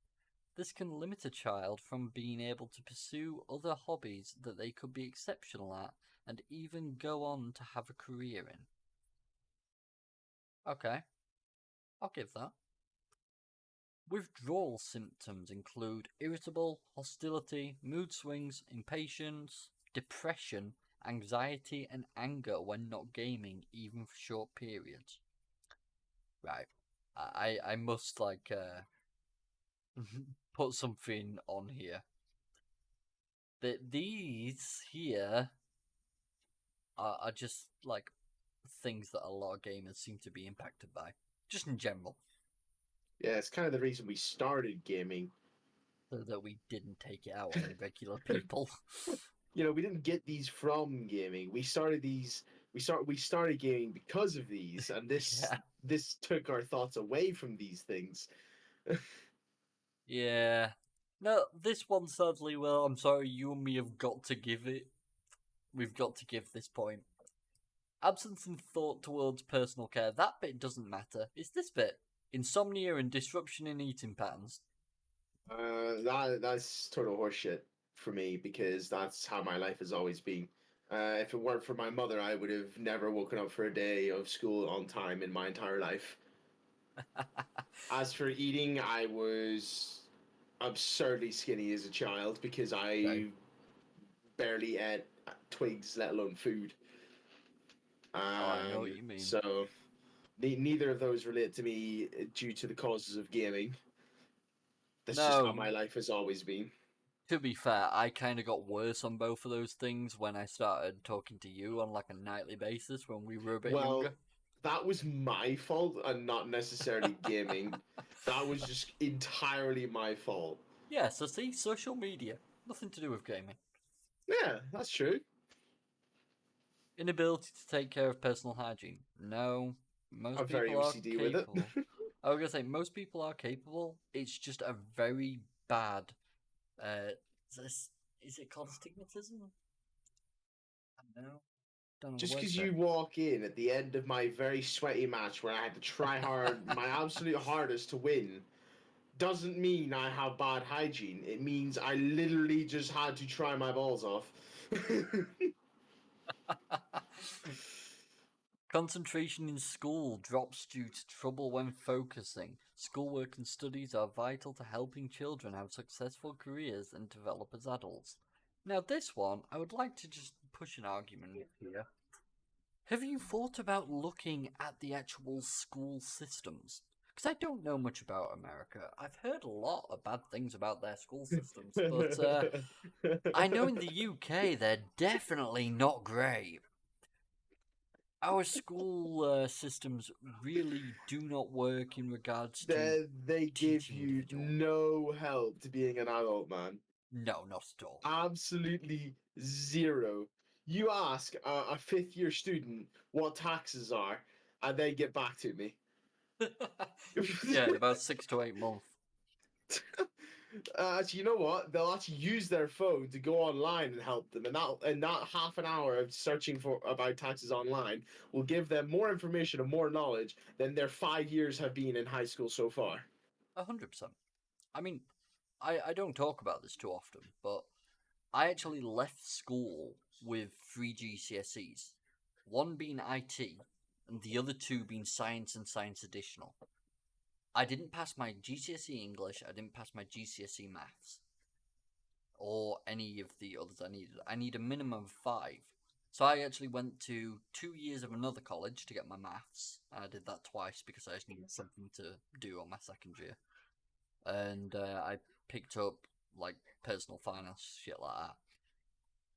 This can limit a child from being able to pursue other hobbies that they could be exceptional at and even go on to have a career in. Okay, I'll give that. Withdrawal symptoms include irritable, hostility, mood swings, impatience, depression, anxiety, and anger when not gaming, even for short periods. Right. I must put something on here. That these here are just like things that a lot of gamers seem to be impacted by, just in general, Yeah, it's kind of the reason we started gaming. so that we didn't take it out on regular people. We didn't get these from gaming. We started gaming because of these, and this Yeah. this took our thoughts away from these things. Yeah. No, this one sadly, well, I'm sorry, you and me have got to give it. We've got to give this point. Absence in thought towards personal care, that bit doesn't matter. It's this bit. Insomnia and disruption in eating patterns. That's total horseshit for me because that's how my life has always been. If it weren't for my mother, I would have never woken up for a day of school on time in my entire life. As for eating, I was absurdly skinny as a child because Okay. I barely ate twigs, let alone food. Oh, I know what you mean. So neither of those relate to me due to the causes of gaming. That's just how No, my life has always been. to be fair, I kind of got worse on both of those things when I started talking to you on like a nightly basis when we were a bit Well, younger. that was my fault and not necessarily gaming. That was just entirely my fault. Yeah, so see, social media, nothing to do with gaming. Yeah, that's true. Inability to take care of personal hygiene. No, most I'm very people are OCD with it. capable. I was gonna say most people are capable. It's just a very bad. Is it called astigmatism? I don't know. Don't know the Just word because for it. you walk in at the end of my very sweaty match where I had to try hard, my absolute hardest to win, doesn't mean I have bad hygiene. It means I literally just had to try my balls off. Concentration in school drops due to trouble when focusing. Schoolwork and studies are vital to helping children have successful careers and develop as adults. Now, this one, I would like to just push an argument here. Have you thought about looking at the actual school systems? Because I don't know much about America. I've heard a lot of bad things about their school systems, but I know in the UK they're definitely not great. Our school systems really do not work in regards to they give teaching you individual. no help to being an adult, man. No, not at all. Absolutely zero. You ask a fifth year student what taxes are, and they get back to me. Yeah, in about 6 to 8 months. Actually, you know what? They'll actually use their phone to go online and help them, and that half an hour of searching for about taxes online will give them more information and more knowledge than their 5 years have been in high school so far. 100%. I mean, I don't talk about this too often, but I actually left school with three GCSEs. One being IT, and the other two being science and science additional. I didn't pass my GCSE English, I didn't pass my GCSE Maths, or any of the others I needed. I need a minimum of five. So I actually went to 2 years of another college to get my maths. I did that twice because I just needed something to do on my second year. And I picked up like personal finance, shit like that.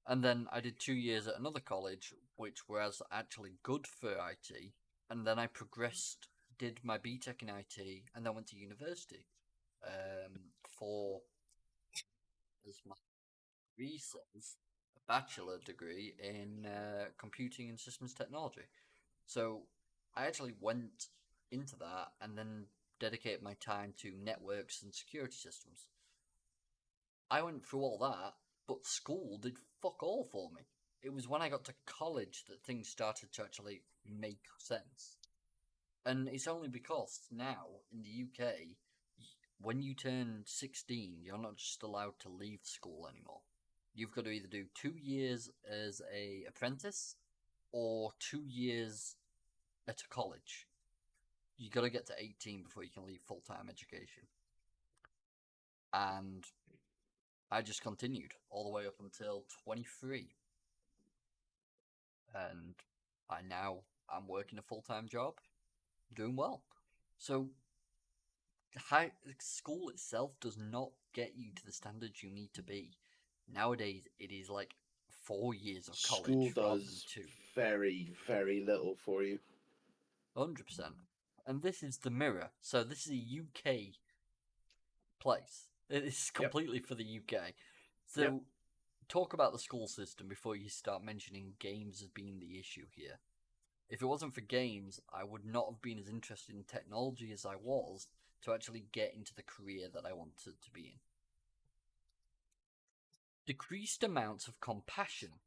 And then I did 2 years at another college, which was actually good for IT. And then I progressed, did my BTEC in IT, and then went to university for, as my degree says, a bachelor degree in computing and systems technology. So I actually went into that and then dedicated my time to networks and security systems. I went through all that, but school did fuck all for me. It was when I got to college that things started to actually make sense. And it's only because now in the UK, when you turn 16, you're not just allowed to leave school anymore. You've got to either do 2 years as a apprentice or 2 years at a college. You got to get to 18 before you can leave full time education. And I just continued all the way up until 23. And I'm working a full time job, doing well. So high school itself does not get you to the standards you need to be. Nowadays, it is like 4 years of School college rather than does two. very, very little for you. 100%. And this is the mirror. So this is a UK place. It is Yep. completely for the UK. So Yep. talk about the school system before you start mentioning games as being the issue here. If it wasn't for games, I would not have been as interested in technology as I was to actually get into the career that I wanted to be in. Decreased amounts of compassion.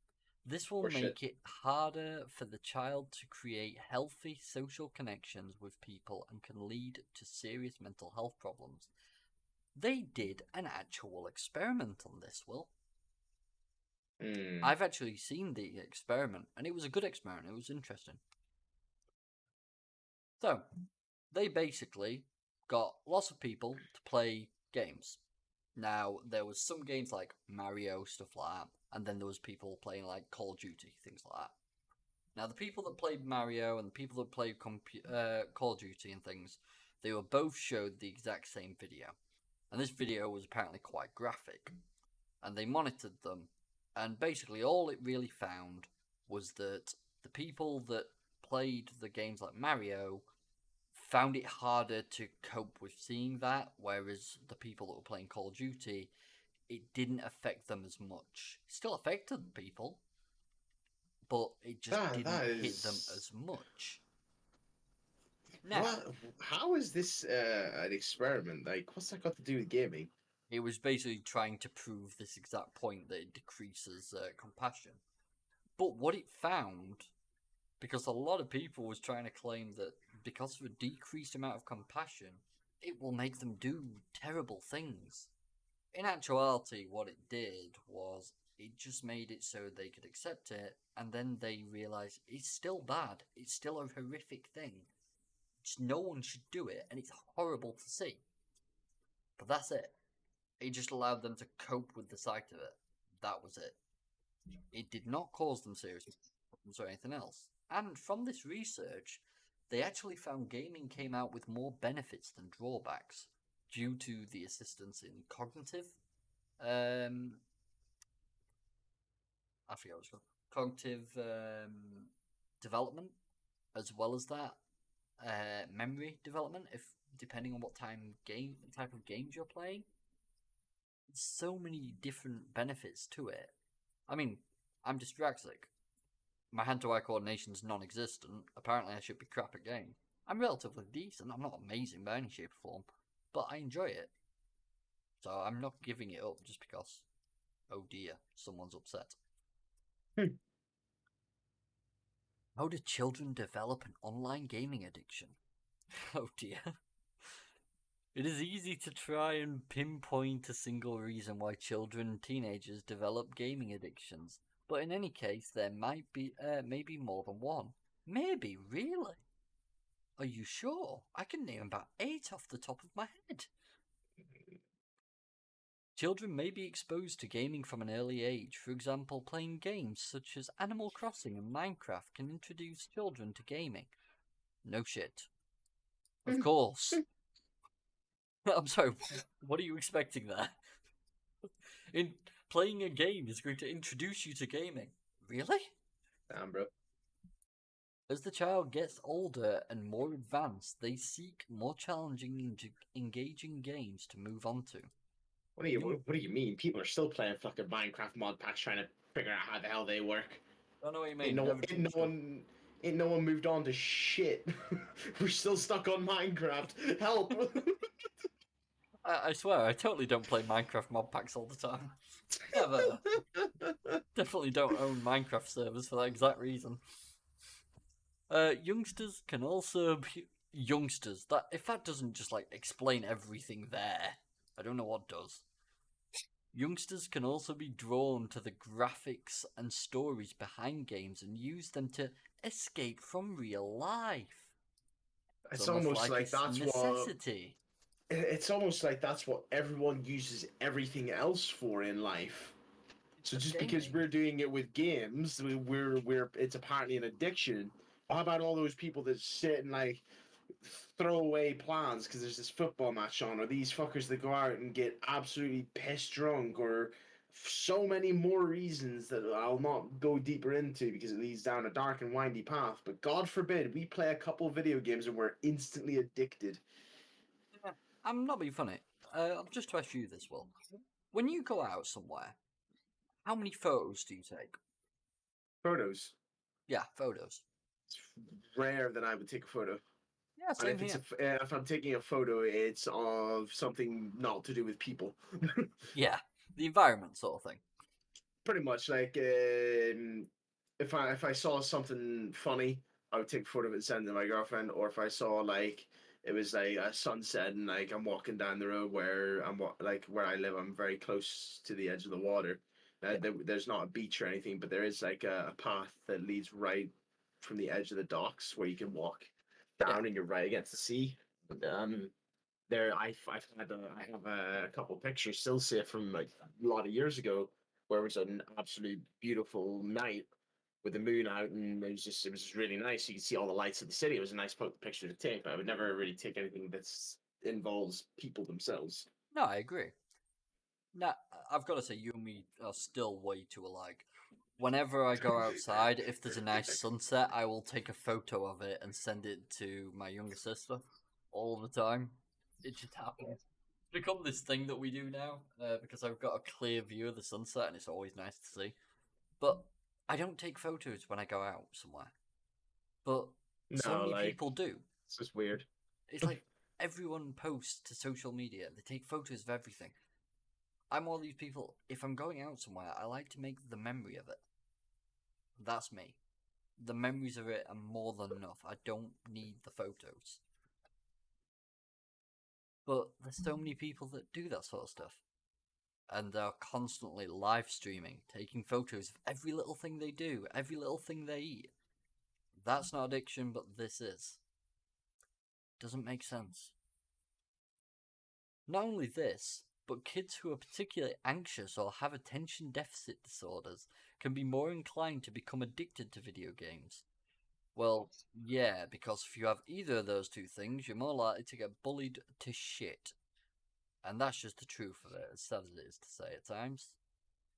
This will Or shit. make it harder for the child to create healthy social connections with people and can lead to serious mental health problems. They did an actual experiment on this, Will. Hmm. I've actually seen the experiment, and it was a good experiment. It was interesting. So, they basically got lots of people to play games. Now, there was some games like Mario, stuff like that, and then there was people playing like Call of Duty, things like that. Now, the people that played Mario and the people that played Call of Duty and things, they were both showed the exact same video. And this video was apparently quite graphic. And they monitored them, and basically all it really found was that the people that played the games like Mario found it harder to cope with seeing that, whereas the people that were playing Call of Duty, it didn't affect them as much. It still affected people, but it just That didn't hit them is as much. Now, what? How is this an experiment? Like, what's that got to do with gaming? it was basically trying to prove this exact point that it decreases compassion. But what it found, because a lot of people was trying to claim that because of a decreased amount of compassion, it will make them do terrible things. In actuality, what it did was it just made it so they could accept it, and then they realized it's still bad. It's still a horrific thing. Just no one should do it, and it's horrible to see. But that's it. It just allowed them to cope with the sight of it. That was it. It did not cause them serious problems or anything else. And from this research, they actually found gaming came out with more benefits than drawbacks due to the assistance in cognitive, um, I forget what it's called, cognitive development, as well as that memory development. If depending on what type of games you're playing, so many different benefits to it. I mean, I'm dyslexic. My hand-to-eye coordination's non-existent. Apparently, I should be crap at games. I'm relatively decent. I'm not amazing by any shape or form, but I enjoy it. So I'm not giving it up just because, oh dear, someone's upset. Hmm. How do children develop an online gaming addiction? Oh dear. It is easy to try and pinpoint a single reason why children and teenagers develop gaming addictions, but in any case, there might be maybe more than one. Maybe, really? Are you sure? I can name about 8 off the top of my head. Children may be exposed to gaming from an early age. For example, playing games such as Animal Crossing and Minecraft can introduce children to gaming. No shit. Of course. I'm sorry, what are you expecting there? In playing a game is going to introduce you to gaming. Really? Damn, bro. As the child gets older and more advanced, they seek more challenging and engaging games to move on to. What do you Young, what do you mean? People are still playing fucking Minecraft mod packs trying to figure out how the hell they work. I know what you Ain't mean. no Never ain't no changed up. one ain't no one moved on to shit. We're still stuck on Minecraft. Help. I swear, I totally don't play Minecraft mod packs all the time. Never. Definitely don't own Minecraft servers for that exact reason. Youngsters can also be youngsters. That if that doesn't just like explain everything there, I don't know what does. Youngsters can also be drawn to the graphics and stories behind games and use them to escape from real life. It's It's almost almost like like it's that's what necessity. it's almost like that's what everyone uses everything else for in life. It's So just just because gaming. we're doing it with games, we're it's apparently an addiction. How about all those people that sit and like throw away plans because there's this football match on, or these fuckers that go out and get absolutely pissed drunk, or so many more reasons that I'll not go deeper into because it leads down a dark and windy path. But God forbid we play a couple video games and we're instantly addicted. Yeah. I'm not being funny. Just to ask you this, Will. When you go out somewhere, how many photos do you take? Photos. Yeah, photos. It's rare that I would take a photo. Yeah, And same here. if I'm taking a photo, it's of something not to do with people. Yeah, the environment sort of thing. pretty much like if I saw something funny, I would take a photo of it and send it to my girlfriend. Or if I saw like it was like a sunset and like I'm walking down the road where like where I live, I'm very close to the edge of the water. Yeah, There's not a beach or anything, but there is like a path that leads right from the edge of the docks where you can walk yeah, down and you're right against the sea. There I have a couple of pictures still saved from like a lot of years ago where it was an absolute beautiful night with the moon out, and it was just really nice. You could see all the lights of the city. It was a nice picture to take, but I would never really take anything that's involves people themselves. no, I agree. Now, I've got to say, you and me are still way too alike. Whenever I go outside, if there's a nice sunset, I will take a photo of it and send it to my younger sister all the time. It just happens. It's become this thing that we do now because I've got a clear view of the sunset and it's always nice to see. But I don't take photos when I go out somewhere. But so No, many like people do. it's just weird. It's like everyone posts to social media. They take photos of everything. I'm one of these people, if I'm going out somewhere, I like to make the memory of it. That's me. The memories of it are more than enough. I don't need the photos. But there's so many people that do that sort of stuff. And they're constantly live streaming, taking photos of every little thing they do, every little thing they eat. That's not addiction, but this is. Doesn't make sense. Not only this, but kids who are particularly anxious or have attention deficit disorders can be more inclined to become addicted to video games. Well, yeah, because if you have either of those two things, you're more likely to get bullied to shit. And that's just the truth of it, as sad as it is to say at times.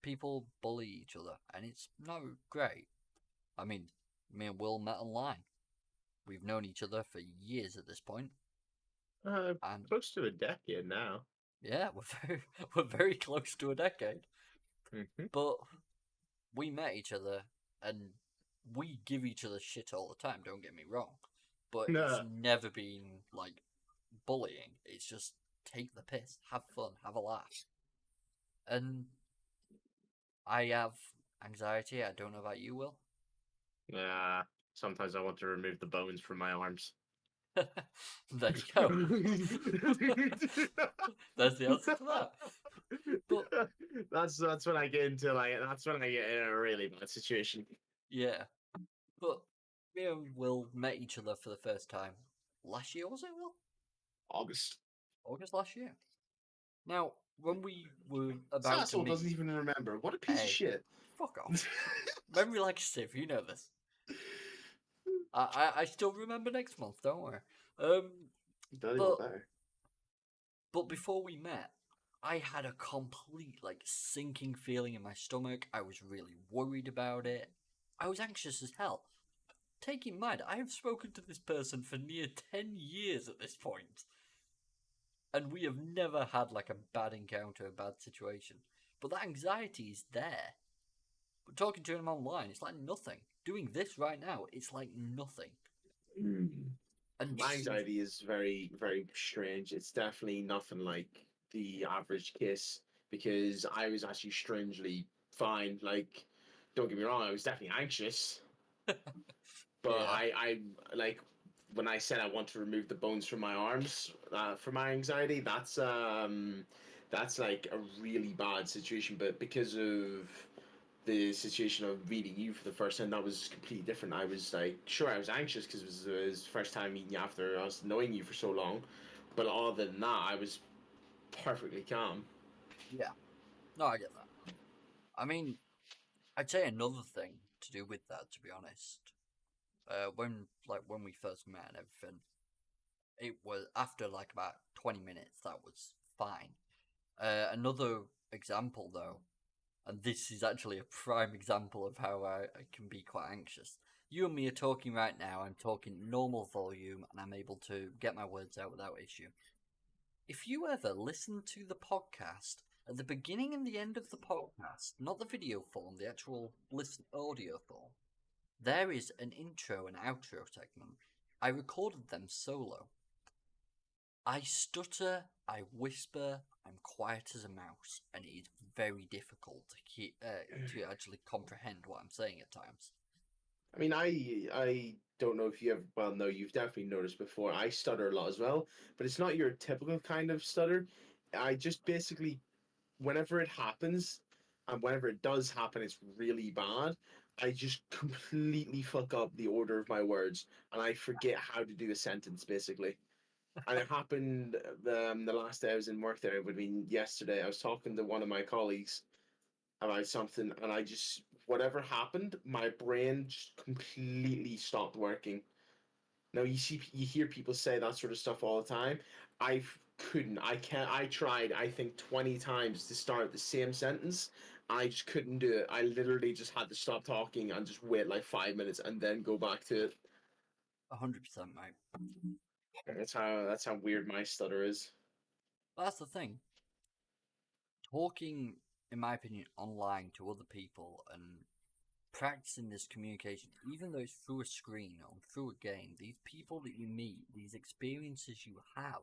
People bully each other, and it's not great. I mean, me and Will met online. We've known each other for years at this point, Uh, and Close to a decade now. yeah, we're very close to a decade. Hmm. But we met each other, and we give each other shit all the time. Don't get me wrong, but it's No, never been like bullying. It's just take the piss, have fun, have a laugh. And I have anxiety. I don't know about you, Will. nah. Sometimes I want to remove the bones from my arms. There you go. There's the answer to that. But That's when I get into like that's when I get in a really bad situation. yeah, but me and Will met each other for the first time last year, was it, Will? August. August last year. Now, when we were This about to asshole doesn't meet, even remember. What a piece of hey, shit. fuck off. Memory like a sieve, you know this. I still remember next month, don't worry. Um, Tell you what but better. before we met, I had a complete like sinking feeling in my stomach. I was really worried about it. I was anxious as hell. Take in mind, I have spoken to this person for near 10 years at this point, and we have never had like a bad encounter, a bad situation. But that anxiety is there. But talking to him online, it's like nothing. Doing this right now, it's like nothing. Mm. And My anxiety is very, very strange. It's definitely nothing like the average kiss because I was actually strangely fine. Like, don't get me wrong, I was definitely anxious, but yeah, I like when I said I want to remove the bones from my arms for my anxiety. That's like a really bad situation. But because of the situation of meeting you for the first time, that was completely different. I was like, sure, I was anxious because it was the first time meeting you after us knowing you for so long. But other than that, I was perfectly calm. yeah. No, I get that. I mean, I'd say another thing to do with that, to be honest. When we first met and everything, it was after like about 20 minutes. That was fine. Another example though, and this is actually a prime example of how I can be quite anxious. You and me are talking right now. I'm talking normal volume, and I'm able to get my words out without issue. If you ever listen to the podcast at the beginning and the end of the podcast, not the video form, the actual listen audio form, there is an intro and outro segment. I recorded them solo. I stutter, I whisper, I'm quiet as a mouse, and it is very difficult to to actually comprehend what I'm saying at times. I mean, I don't know if you ever. Well, no, you've definitely noticed before. I stutter a lot as well, but it's not your typical kind of stutter. I just basically, whenever it happens, and whenever it does happen, it's really bad. I just completely fuck up the order of my words, and I forget how to do a sentence basically. And it happened the last day I was in work there. It would have been yesterday. I was talking to one of my colleagues about something, and I just whatever happened, my brain just completely stopped working. Now you hear people say that sort of stuff all the time. I couldn't. I can't. I tried. I think 20 times to start the same sentence. I just couldn't do it. I literally just had to stop talking and just wait like 5 minutes and then go back to it. 100%, mate. That's how weird my stutter is. But that's the thing. Talking, in my opinion, online to other people and practicing this communication, even though it's through a screen or through a game, these people that you meet, these experiences you have,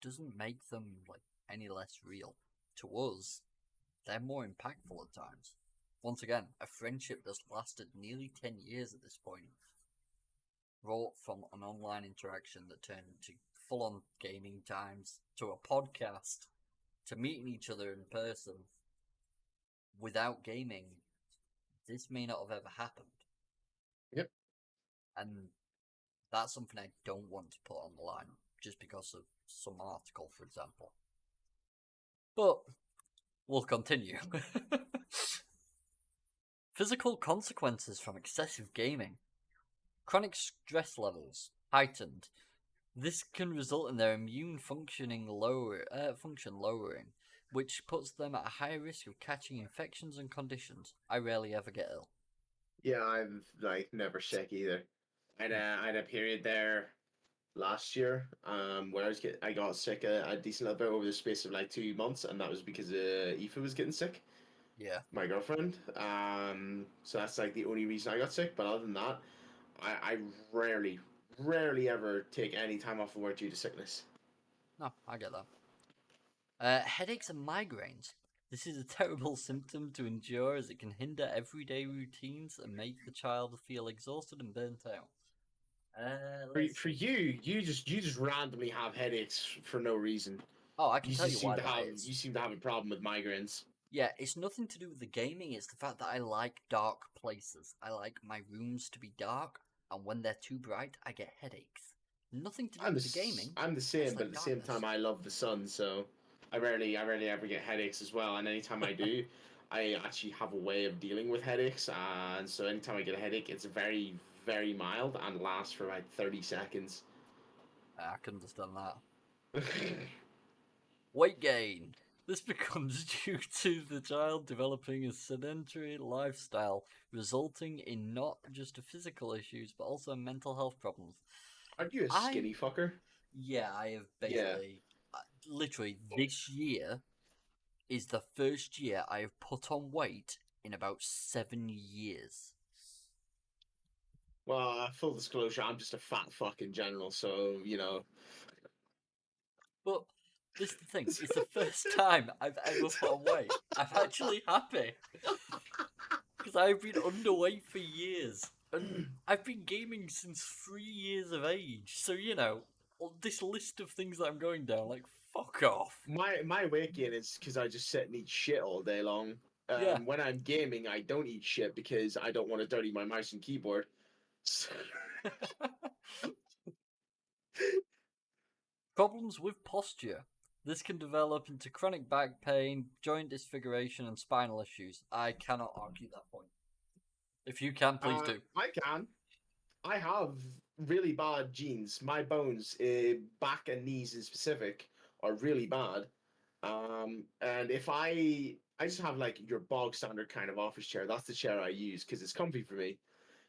doesn't make them like any less real. To us, they're more impactful at times. Once again, a friendship that's lasted nearly 10 years at this point, brought from an online interaction that turned into full on gaming times, to a podcast, to meeting each other in person. Without gaming, this may not have ever happened. Yep. And that's something I don't want to put on the line just because of some article, for example. But we'll continue. Physical consequences from excessive gaming. Chronic stress levels heightened. This can result in their immune function lowering, which puts them at a higher risk of catching infections and conditions. I rarely ever get ill. Yeah, I'm like never sick either. I had a period there last year, where I got sick a decent little bit over the space of like 2 months, and that was because Aoife was getting sick, Yeah. my girlfriend. So that's like the only reason I got sick. But other than that, I rarely ever take any time off of work due to sickness. No, I get that. Headaches and migraines. This is a terrible symptom to endure as it can hinder everyday routines and make the child feel exhausted and burnt out. Let's For see. you just randomly have headaches for no reason. Oh, I can tell you why that You is. seem to have a problem with migraines. Yeah, it's nothing to do with the gaming, it's the fact that I like dark places. I like my rooms to be dark, and when they're too bright, I get headaches. Nothing to do with the gaming, I'm the I just same, but like at the same time, darkness. I love the sun, so I rarely ever get headaches as well. And anytime I do, I actually have a way of dealing with headaches. And so anytime I get a headache, it's very mild and lasts for like 30 seconds. I can understand that. Weight gain. This becomes due to the child developing a sedentary lifestyle, resulting in not just physical issues but also mental health problems. Aren't you a I skinny fucker? Yeah, I have Yeah. basically, literally, this year is the first year I have put on weight in about 7 years. Well, full disclosure, I'm just a fat fuck in general, so you know. But this is the thing, it's the first time I've ever put on weight. I'm actually happy because I've been underweight for years and I've been gaming since 3 years of age. So, this list of things that I'm going down, like, fuck off. My weight gain is because I just sit and eat shit all day long. Yeah. When I'm gaming, I don't eat shit because I don't want to dirty my mouse and keyboard. So, Problems with posture. This can develop into chronic back pain, joint disfiguration, and spinal issues. I cannot argue that point. If you can, please do. I can. I have really bad genes. My bones, back and knees in specific, are really bad. And if I just have like your bog standard kind of office chair. That's the chair I use because it's comfy for me.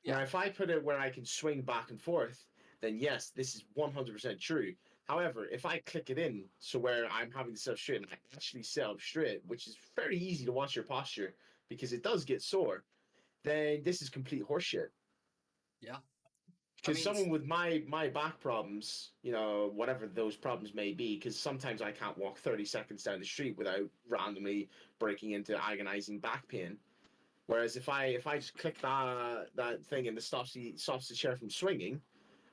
Yeah, Now, if I put it where I can swing back and forth, then yes, this is 100% true. However, if I click it in so where I'm having to sit up straight and I actually sit up straight, which is very easy to watch your posture because it does get sore, then this is complete horseshit. yeah. I Because mean, someone with my back problems, whatever those problems may be, because sometimes I can't walk 30 seconds down the street without randomly breaking into agonizing back pain. Whereas if I just click that thing and it stops the chair from swinging,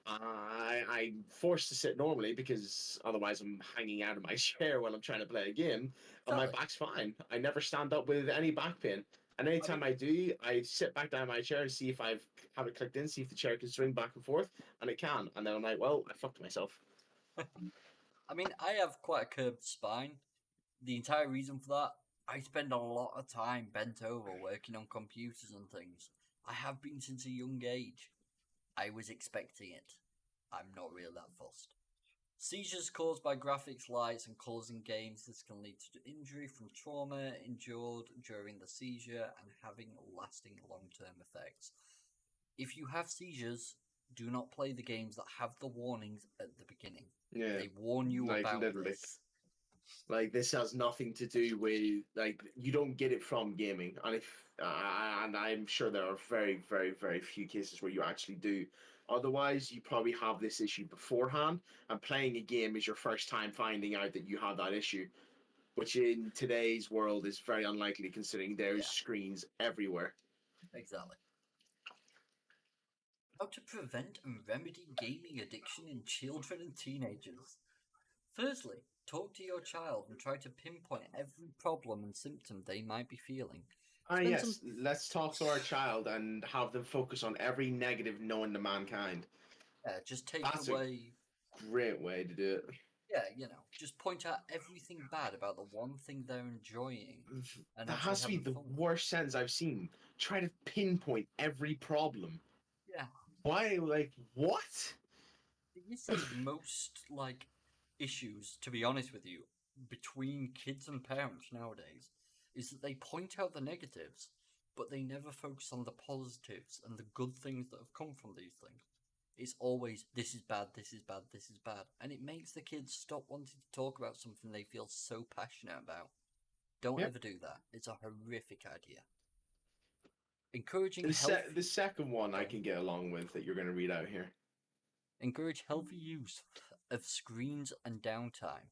I'm forced to sit normally because otherwise I'm hanging out of my chair while I'm trying to play a game, and my exactly. back's fine. I never stand up with any back pain. And I anytime mean, I do, I sit back down in my chair and see if I've have it clicked in, see if the chair can swing back and forth, and it can. And then I'm like, well, I fucked myself. I mean, I have quite a curved spine. The entire reason for that, I spend a lot of time bent over working on computers and things. I have been since a young age. I was expecting it. I'm not really that fussed. Seizures caused by graphics, lights, and colours in games. This can lead to injury from trauma endured during the seizure and having lasting long term effects. If you have seizures, do not play the games that have the warnings at the beginning. Yeah, They warn you like about literally. this. Like this has nothing to do with like you don't get it from gaming, and I'm sure there are very very very few cases where you actually do. Otherwise, you probably have this issue beforehand, and playing a game is your first time finding out that you have that issue, which in today's world is very unlikely considering there's Yeah, screens everywhere. exactly. How to prevent and remedy gaming addiction in children and teenagers. Firstly, talk to your child and try to pinpoint every problem and symptom they might be feeling. Ah, Spend some, yes, let's talk to our child and have them focus on every negative known to mankind. just take That's a away, great way to do it. yeah, just point out everything bad about the one thing they're enjoying and That actually has to be having the fun with. worst sentence I've seen. Try to pinpoint every problem. Yeah, Why? Like, what? the issue with most, issues, to be honest with you, between kids and parents nowadays is that they point out the negatives, but they never focus on the positives and the good things that have come from these things. It's always, this is bad, this is bad, this is bad. And it makes the kids stop wanting to talk about something they feel so passionate about. Don't Yep. ever do that. It's a horrific idea. Encouraging The healthy. second one I Sorry. can get along with that you're going to read out here. Encourage healthy use of screens and downtime.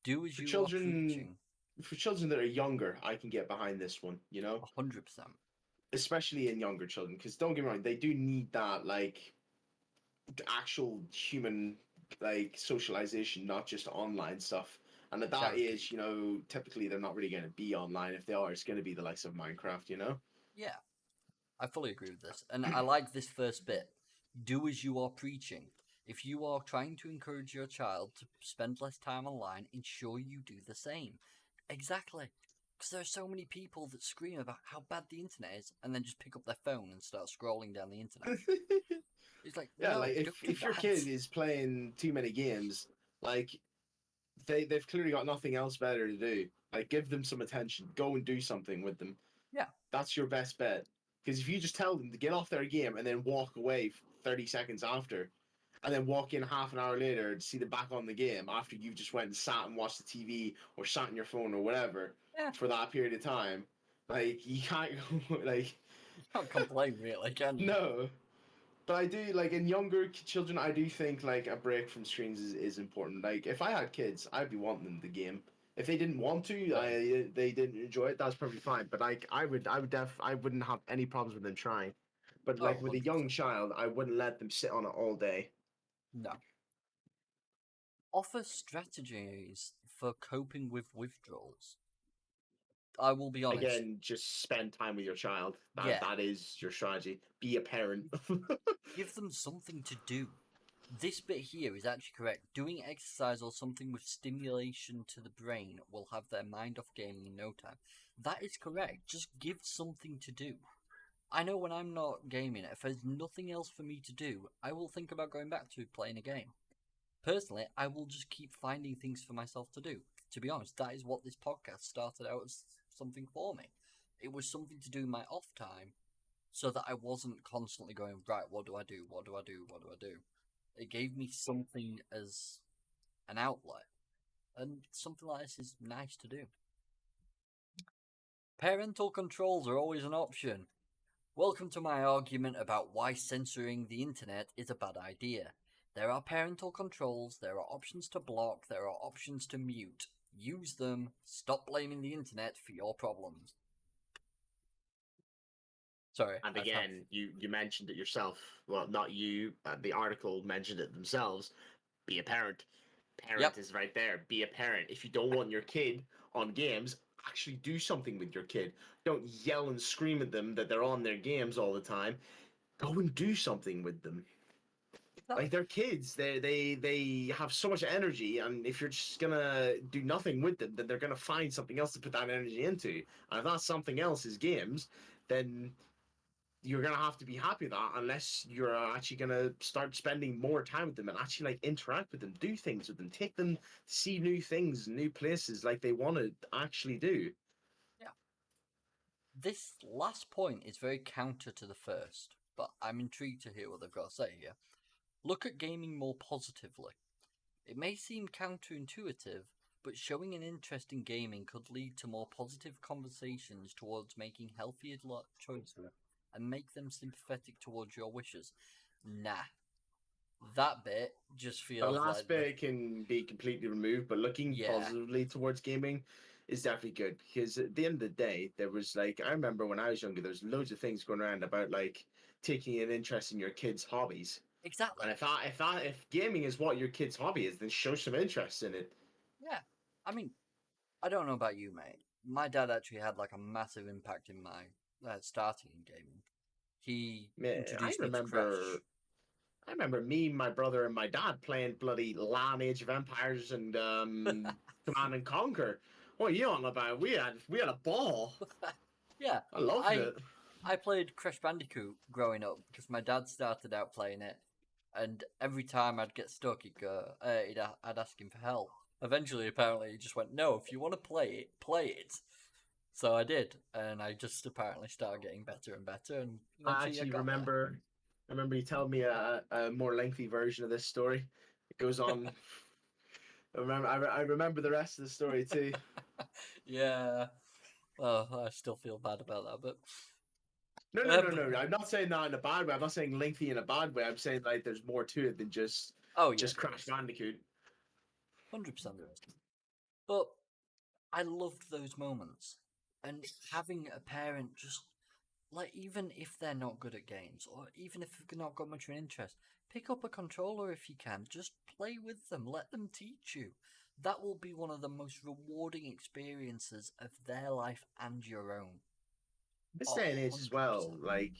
Do as For you are children, preaching. for children that are younger, I can get behind this one. 100%. Especially in younger children, because don't get me wrong, they do need that like actual human like socialization, not just online stuff. And at that age, Guaranteed. typically they're not really going to be online. If they are, it's going to be the likes of Minecraft. Yeah, I fully agree with this. And I like this first bit. Do as you are preaching. If you are trying to encourage your child to spend less time online, ensure you do the same. Exactly. Because there are so many people that scream about how bad the internet is and then just pick up their phone and start scrolling down the internet. It's like, Yeah, like no, don't do if your that. kid is playing too many games, like they've clearly got nothing else better to do. Like give them some attention. Go and do something with them. Yeah, That's your best bet. Because if you just tell them to get off their game and then walk away 30 seconds after, and then walk in half an hour later to see them back on the game after you've just went and sat and watched the TV or sat on your phone or whatever yeah. for that period of time, like you can't go like You can't complain, really, can you? no. But I do like in younger children. I do think like a break from screens is important. Like if I had kids, I'd be wanting them the game. If they didn't want to, Same. they didn't enjoy it. That's perfectly fine. But like I wouldn't have any problems with them trying. But Oh, like with a young 100%. child, I wouldn't let them sit on it all day. No. Offer strategies for coping with withdrawals. I will be honest. Again, just spend time with your child. That Yeah, that is your strategy. Be a parent. give them something to do. This bit here is actually correct. Doing exercise or something with stimulation to the brain will have their mind off gaming in no time. That is correct. Just give something to do. I know when I'm not gaming, if there's nothing else for me to do, I will think about going back to playing a game. Personally, I will just keep finding things for myself to do. To be honest, that is what this podcast started out as something for me. It was something to do in my off time so that I wasn't constantly going, right, what do I do? What do I do? What do I do? It gave me something as an outlet. And something like this is nice to do. Parental controls are always an option. Welcome to my argument about why censoring the internet is a bad idea. There are parental controls, there are options to block, there are options to mute. Use them. Stop blaming the internet for your problems. Sorry, And I have. again, you mentioned it yourself. Well, not you. The article mentioned it themselves. Be a parent. Yep, Parent is right there. Be a parent. If you don't want your kid on games, actually do something with your kid. Don't yell and scream at them that they're on their games all the time. Go and do something with them. Like exactly. they're kids. They have so much energy, and if you're just gonna do nothing with them, then they're gonna find something else to put that energy into. And if that something else is games, then you're gonna have to be happy with that unless you're actually gonna start spending more time with them and actually like interact with them, do things with them, take them to see new things, new places like they want to actually do. Yeah. This last point is very counter to the first, but I'm intrigued to hear what they've got to say here. Look at gaming more positively. It may seem counterintuitive, but showing an interest in gaming could lead to more positive conversations towards making healthier choices and make them sympathetic towards your wishes. Nah, that bit just The feels last like the bit can be completely removed, but looking yeah, positively towards gaming is definitely good because at the end of the day, there was like I remember when I was younger, there was loads of things going around about like taking an interest in your kids' hobbies. And exactly. if gaming is what your kid's hobby is, then show some interest in it. Yeah, I mean, I don't know about you, mate. My dad actually had like a massive impact in my starting in gaming. He Yeah, introduced me to Crash. I remember me, my brother, and my dad playing bloody LAN Age of Empires and Command and Conquer. What are you on about? We had a ball. Yeah, I loved I it. I played Crash Bandicoot growing up because my dad started out playing it, and every time I'd get stuck, I'd ask him for help. Eventually, apparently, he just went, "No, if you want to play it, play it." So I did, and I just apparently started getting better and better, and I eventually I actually got there. remember you telling me a more lengthy version of this story. It goes on. I remember the rest of the story too. Yeah, well, I still feel bad about that, but No, no, no, um, no. I'm not saying that in a bad way. I'm not saying lengthy in a bad way. I'm saying like there's more to it than oh yeah, just of Crash course, Bandicoot. 100% there is. But I loved those moments, and having a parent just like even if they're not good at games, or even if they've not got much of an interest, pick up a controller if you can. Just play with them. Let them teach you. That will be one of the most rewarding experiences of their life and your own. This day and age as well, 100%. like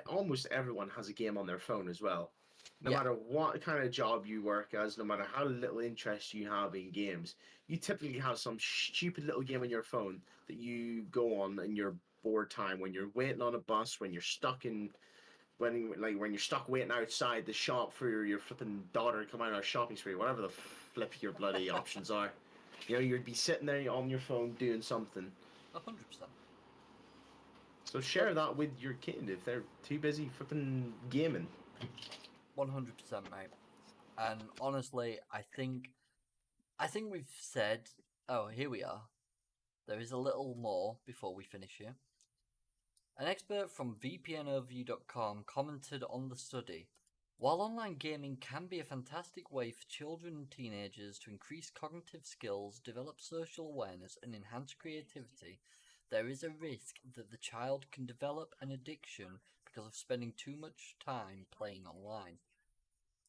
almost everyone has a game on their phone as well. No Yeah, matter what kind of job you work as, no matter how little interest you have in games, you typically have some stupid little game on your phone that you go on in your bored time when you're waiting on a bus, when you're stuck in when you're stuck waiting outside the shop for your flipping daughter to come out on a shopping spree, whatever the flip your bloody options are. You know, you'd be sitting there on your phone doing something. 100%. So But share that with your kid if they're too busy flipping gaming. 100%, mate. And honestly, I think we've said. Oh, here we are. There is a little more before we finish here. An expert from VPNoverview.com commented on the study. While online gaming can be a fantastic way for children and teenagers to increase cognitive skills, develop social awareness, and enhance creativity, there is a risk that the child can develop an addiction because of spending too much time playing online.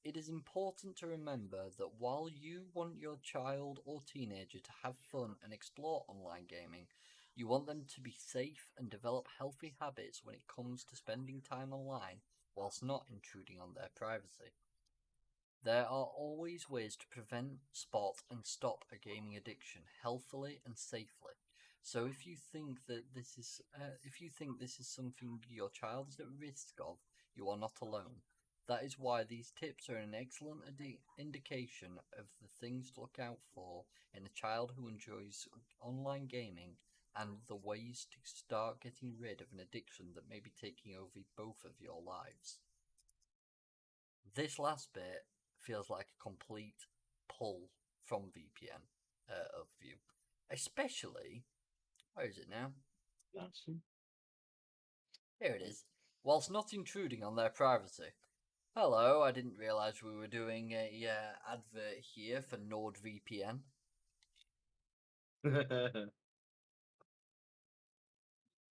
It is important to remember that while you want your child or teenager to have fun and explore online gaming, you want them to be safe and develop healthy habits when it comes to spending time online whilst not intruding on their privacy. There are always ways to prevent, spot, and stop a gaming addiction healthily and safely. So if you think this is something your child is at risk of, you are not alone. That is why these tips are an excellent indication of the things to look out for in a child who enjoys online gaming and the ways to start getting rid of an addiction that may be taking over both of your lives. This last bit feels like a complete pull from VPN overview, especially where is it now? That's Here it is. whilst not intruding on their privacy. Hello, I didn't realise we were doing a advert here for NordVPN.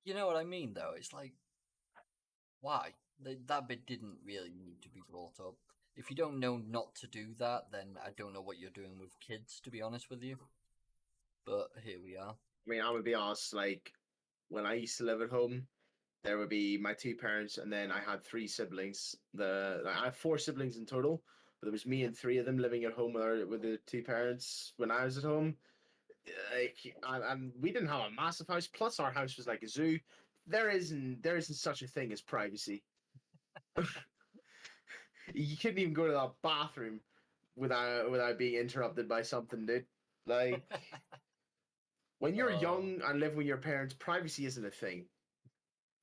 You know what I mean, though? It's like, why? That bit didn't really need to be brought up. If you don't know not to do that, then I don't know what you're doing with kids, to be honest with you. But here we are. I mean, I'm gonna be honest. Like when I used to live at home, there would be my two parents, and then I had three siblings. I have four siblings in total, but there was me and three of them living at home with the two parents when I was at home. Like, and we didn't have a massive house. Plus, our house was like a zoo. There isn't such a thing as privacy. You couldn't even go to that bathroom without being interrupted by something, dude. Like when you're Oh, young and live with your parents, privacy isn't a thing.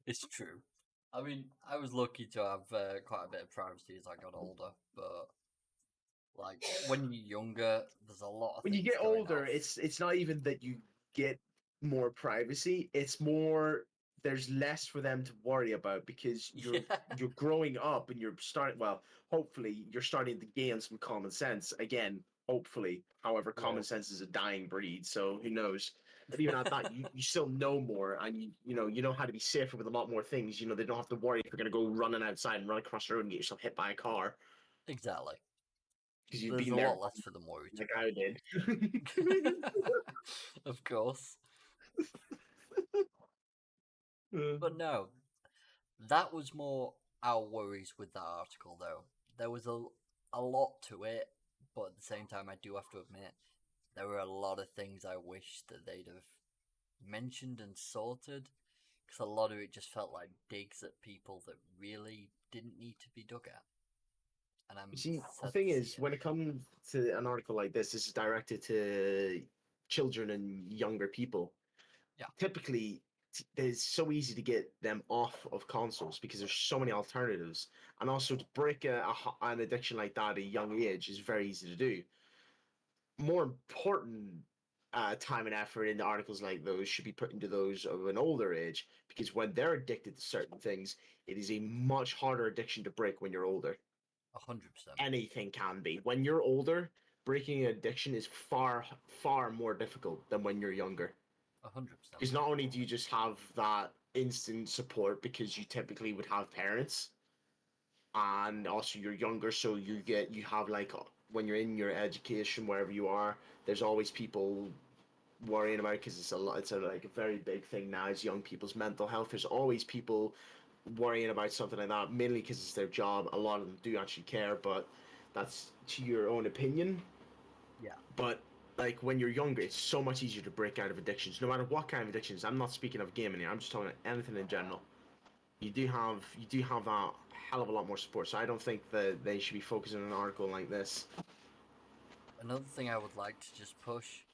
it's true. I mean, I was lucky to have quite a bit of privacy as I got older, but like when you're younger, there's a lot of When you things get going older, off. it's not even that you get more privacy. It's more there's less for them to worry about because you're Yeah, you're growing up and you're starting well, hopefully you're starting to gain some common sense. Again, hopefully. However, common well, sense is a dying breed, so who knows? But even at that, you still know more and you know how to be safer with a lot more things. They don't have to worry if you're gonna go running outside and run across the road and get yourself hit by a car exactly. because you've There's been a there lot less for them worried like about. I did. Of course. But no, that was more our worries with that article, though. There was a lot to it, but at the same time, I do have to admit, there were a lot of things I wish that they'd have mentioned and sorted, because a lot of it just felt like digs at people that really didn't need to be dug at. And You I'm see, the sad thing to see is, it. when it comes to an article like this is directed to children and younger people. Yeah, Typically, it's so easy to get them off of consoles because there's so many alternatives, and also to break an addiction like that at a young age is very easy to do. More important time and effort in articles like those should be put into those of an older age because when they're addicted to certain things, it is a much harder addiction to break when you're older. 100%. Anything can be. When you're older, breaking an addiction is far, far more difficult than when you're younger. 100%. Because not only do you just have that instant support because you typically would have parents, and also you're younger, so you have like when you're in your education wherever you are, there's always people worrying about because it's a lot. It's like a very big thing now. Is young people's mental health. There's always people worrying about something like that, mainly because it's their job. A lot of them do actually care, but that's to your own opinion. Yeah. But like when you're younger, it's so much easier to break out of addictions, no matter what kind of addictions. I'm not speaking of gaming here. I'm just talking about anything in general. You do have that hell of a lot more support. So I don't think that they should be focusing on an article like this. Another thing I would like to just push,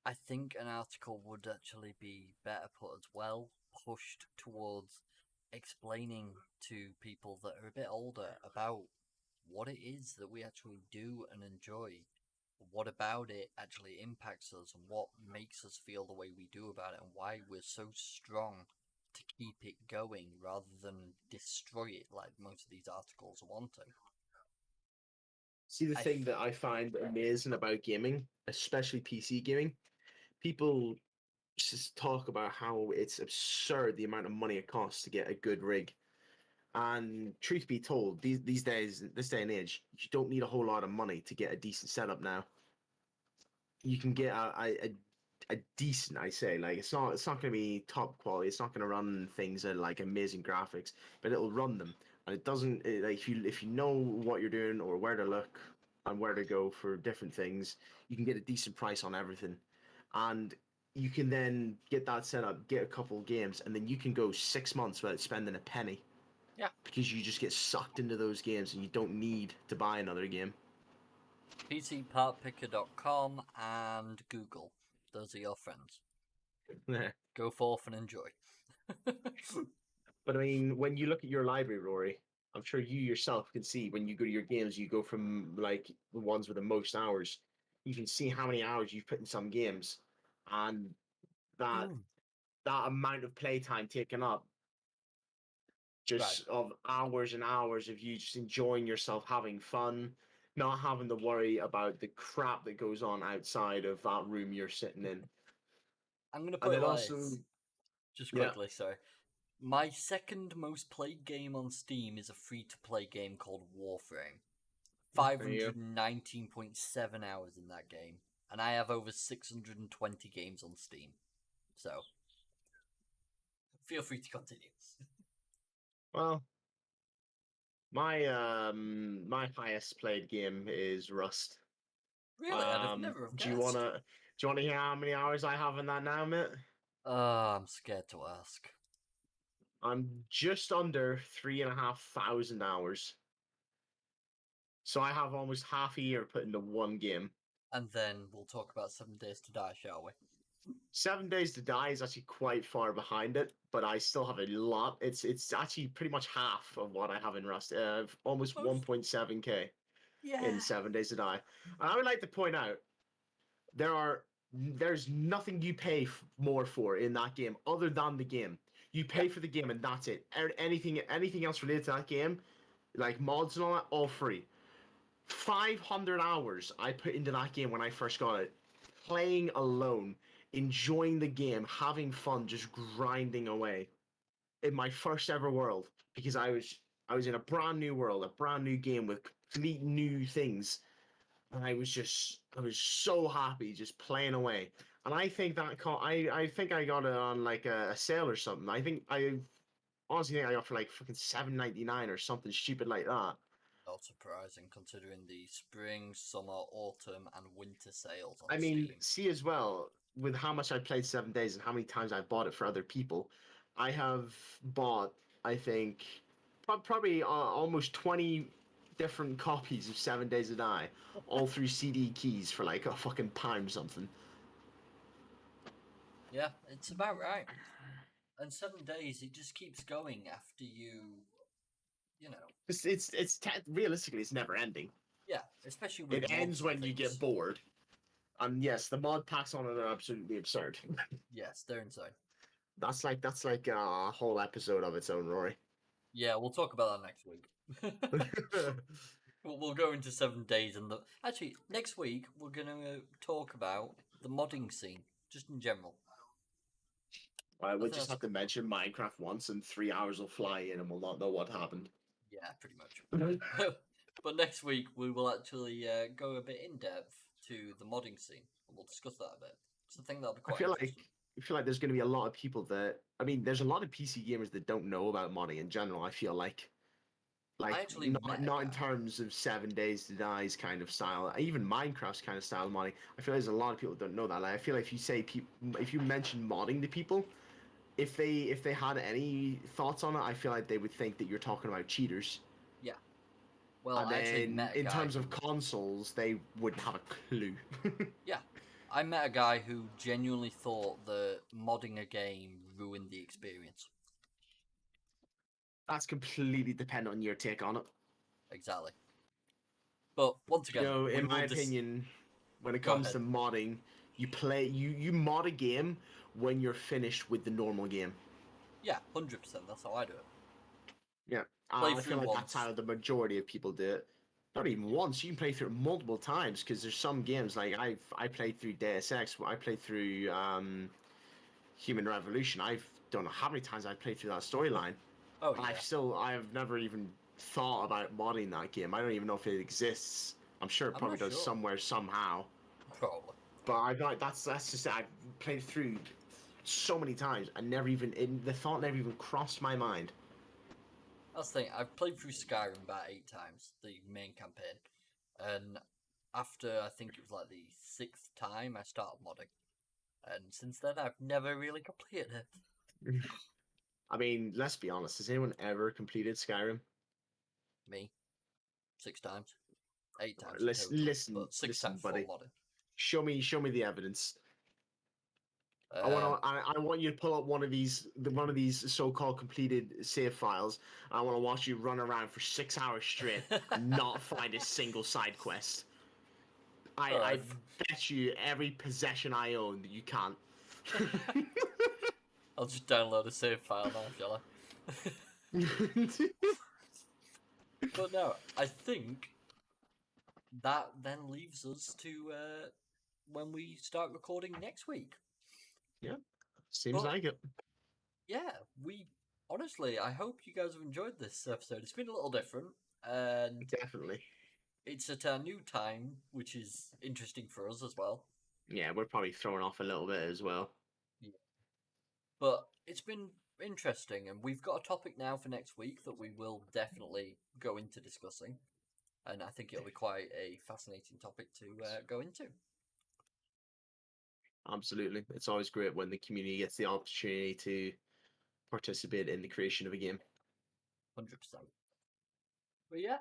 I think an article would actually be better put as well, pushed towards explaining to people that are a bit older about what it is that we actually do and enjoy. What about it actually impacts us and what makes us feel the way we do about it and why we're so strong to keep it going rather than destroy it like most of these articles are wanting. See, the I thing f- that I find amazing about gaming, especially PC gaming, people just talk about how it's absurd the amount of money it costs to get a good rig. And truth be told, these days, this day and age, you don't need a whole lot of money to get a decent setup now. You can get a decent, I say, like it's not going to be top quality. It's not going to run things at like amazing graphics, but it'll run them. And it doesn't like if you know what you're doing or where to look and where to go for different things, you can get a decent price on everything, and you can then get that set up, get a couple games, and then you can go 6 months without spending a penny yeah, because you just get sucked into those games and you don't need to buy another game. PCPartPicker.com and Google. Those are your friends. Go forth and enjoy. But I mean, when you look at your library, Rory, I'm sure you yourself can see when you go to your games, you go from like the ones with the most hours. You can see how many hours you've put in some games, and that Mm. that amount of playtime taken up Right. just of hours and hours of you just enjoying yourself, having fun, not having to worry about the crap that goes on outside of that room you're sitting in. I'm gonna And put it then like also, this, just yeah, quickly. Sorry. My second most played game on Steam is a free-to-play game called Warframe. there you 519.7 hours in that game, and I have over 620 games on Steam. So feel free to continue. go. Well, my highest played game is Rust. Really, I'd have never have Do you guessed. wanna hear how many hours I have in that now, mate? I'm scared to ask. I'm just under 3,500 hours. So I have almost half a year put into one game. And then we'll talk about 7 Days to Die, shall we? 7 Days to Die is actually quite far behind it, but I still have a lot. It's actually pretty much half of what I have in Rust. Almost Most, 1.7k in yeah, 7 Days to Die. And I would like to point out there's nothing you pay more for in that game other than the game. You yeah. pay for the game and that's it. Anything else related to that game, like mods and all that, all free. 500 hours I put into that game when I first got it, playing alone, enjoying the game, having fun, just grinding away in my first ever world because I was in a brand new world, a brand new game with complete new things, and I was so happy just playing away. And I think I think I got it on like a sale or something. I honestly think I got for like fucking 7.99 or something stupid like that. Not surprising considering the spring, summer, autumn, and winter sales on I mean, Steam. see as well with how much I played 7 Days and how many times I bought it for other people. I have bought, I think, probably almost 20 different copies of 7 Days to Die, all through CD keys for like a fucking pound something. Yeah, it's about right. And 7 days, it just keeps going after you know, Realistically, it's never ending. yeah, especially with It ends mods and when you get things. bored. And yes, the mod packs on it are absolutely absurd. Yes, they're insane. That's like a whole episode of its own, Rory. Yeah, we'll talk about that next week. We'll go into 7 days and actually next week we're gonna talk about the modding scene just in general. I I would think just that's have to mention Minecraft once, and 3 hours will fly in, and we'll not know what happened. yeah, pretty much. But next week we will actually go a bit in depth to the modding scene and we'll discuss that a bit. So I think that'll be I quite feel like interesting. I feel like there's going to be a lot of people that I mean, there's a lot of PC gamers that don't know about modding in general. I feel like I actually not met a not in guy. terms of 7 Days to Die's kind of style, even Minecraft's kind of style of modding. I feel like there's a lot of people that don't know that. Like, I feel like if you mention modding to people, if they had any thoughts on it, I feel like they would think that you're talking about cheaters. Yeah. Well, And I actually then met a in guy terms who of consoles, they wouldn't have a clue. yeah. I met a guy who genuinely thought that modding a game ruined the experience. That's completely dependent on your take on it. Exactly. But once again, we In will my opinion, when it go comes ahead. to modding, you mod a game when you're finished with the normal game. Yeah, 100%. That's how I do it. Yeah, Play I feel through like that's once. how the majority of people do it. Not even Yeah. once. You can play through it multiple times because there's some games like I played through Deus Ex. I played through Human Revolution. I've don't know how many times I played through that storyline. Oh And yeah, I've never even thought about modding that game. I don't even know if it exists. I'm sure it I'm probably not does sure. somewhere somehow. Probably. But I like that's just I've played through so many times. I never even the thought never even crossed my mind. That's the thing. I've played through Skyrim about 8 times, the main campaign, and after I think it was like the sixth time, I started modding, and since then I've never really completed it. I mean, let's be honest. Has anyone ever completed Skyrim? Me, 6 times, 8 times in Listen, total, listen, but six listen, times full buddy. modding. Show me the evidence. Um, I want you to pull up one of these so-called completed save files. I want to watch you run around for 6 hours straight and not find a single side quest. all I right. bet you every possession I own that you can't. I'll just download a save file now, shall I? But no, I think that then leaves us to when we start recording next week. Yeah, seems But like it. yeah, we honestly, I hope you guys have enjoyed this episode. It's been a little different, and Definitely. it's at our new time, which is interesting for us as well. Yeah, we're probably throwing off a little bit as well. Yeah. But it's been interesting, and we've got a topic now for next week that we will definitely go into discussing, and I think it'll be quite a fascinating topic to go into. Absolutely. It's always great when the community gets the opportunity to participate in the creation of a game. 100%. But yeah,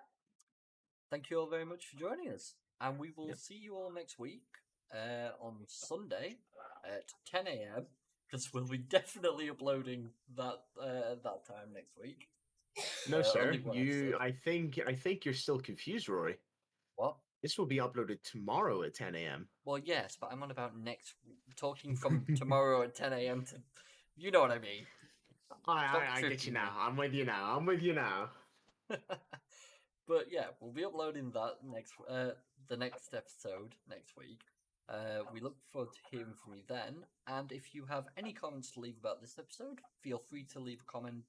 thank you all very much for joining us, and we will Yep. see you all next week on Sunday at 10 a.m. because we'll be definitely uploading that time next week. No, sir. Only one episode. I think you're still confused, Rory. What? This will be uploaded tomorrow at 10 a.m. Well, yes, but I'm on about next. Talking from tomorrow at 10 a.m. to, you know what I mean. Stop I get you tricking now. me. I'm with you now. I'm with you now. But yeah, we'll be uploading that the next episode next week. We look forward to hearing from you then. And if you have any comments to leave about this episode, feel free to leave a comment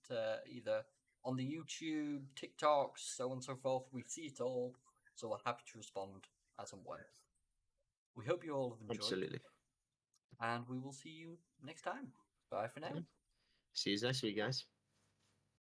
either on the YouTube, TikToks, so on and so forth. We see it all, so we're happy to respond as and when. We hope you all have enjoyed, Absolutely. and we will see you next time. Bye for now. Yeah. See you next week, guys.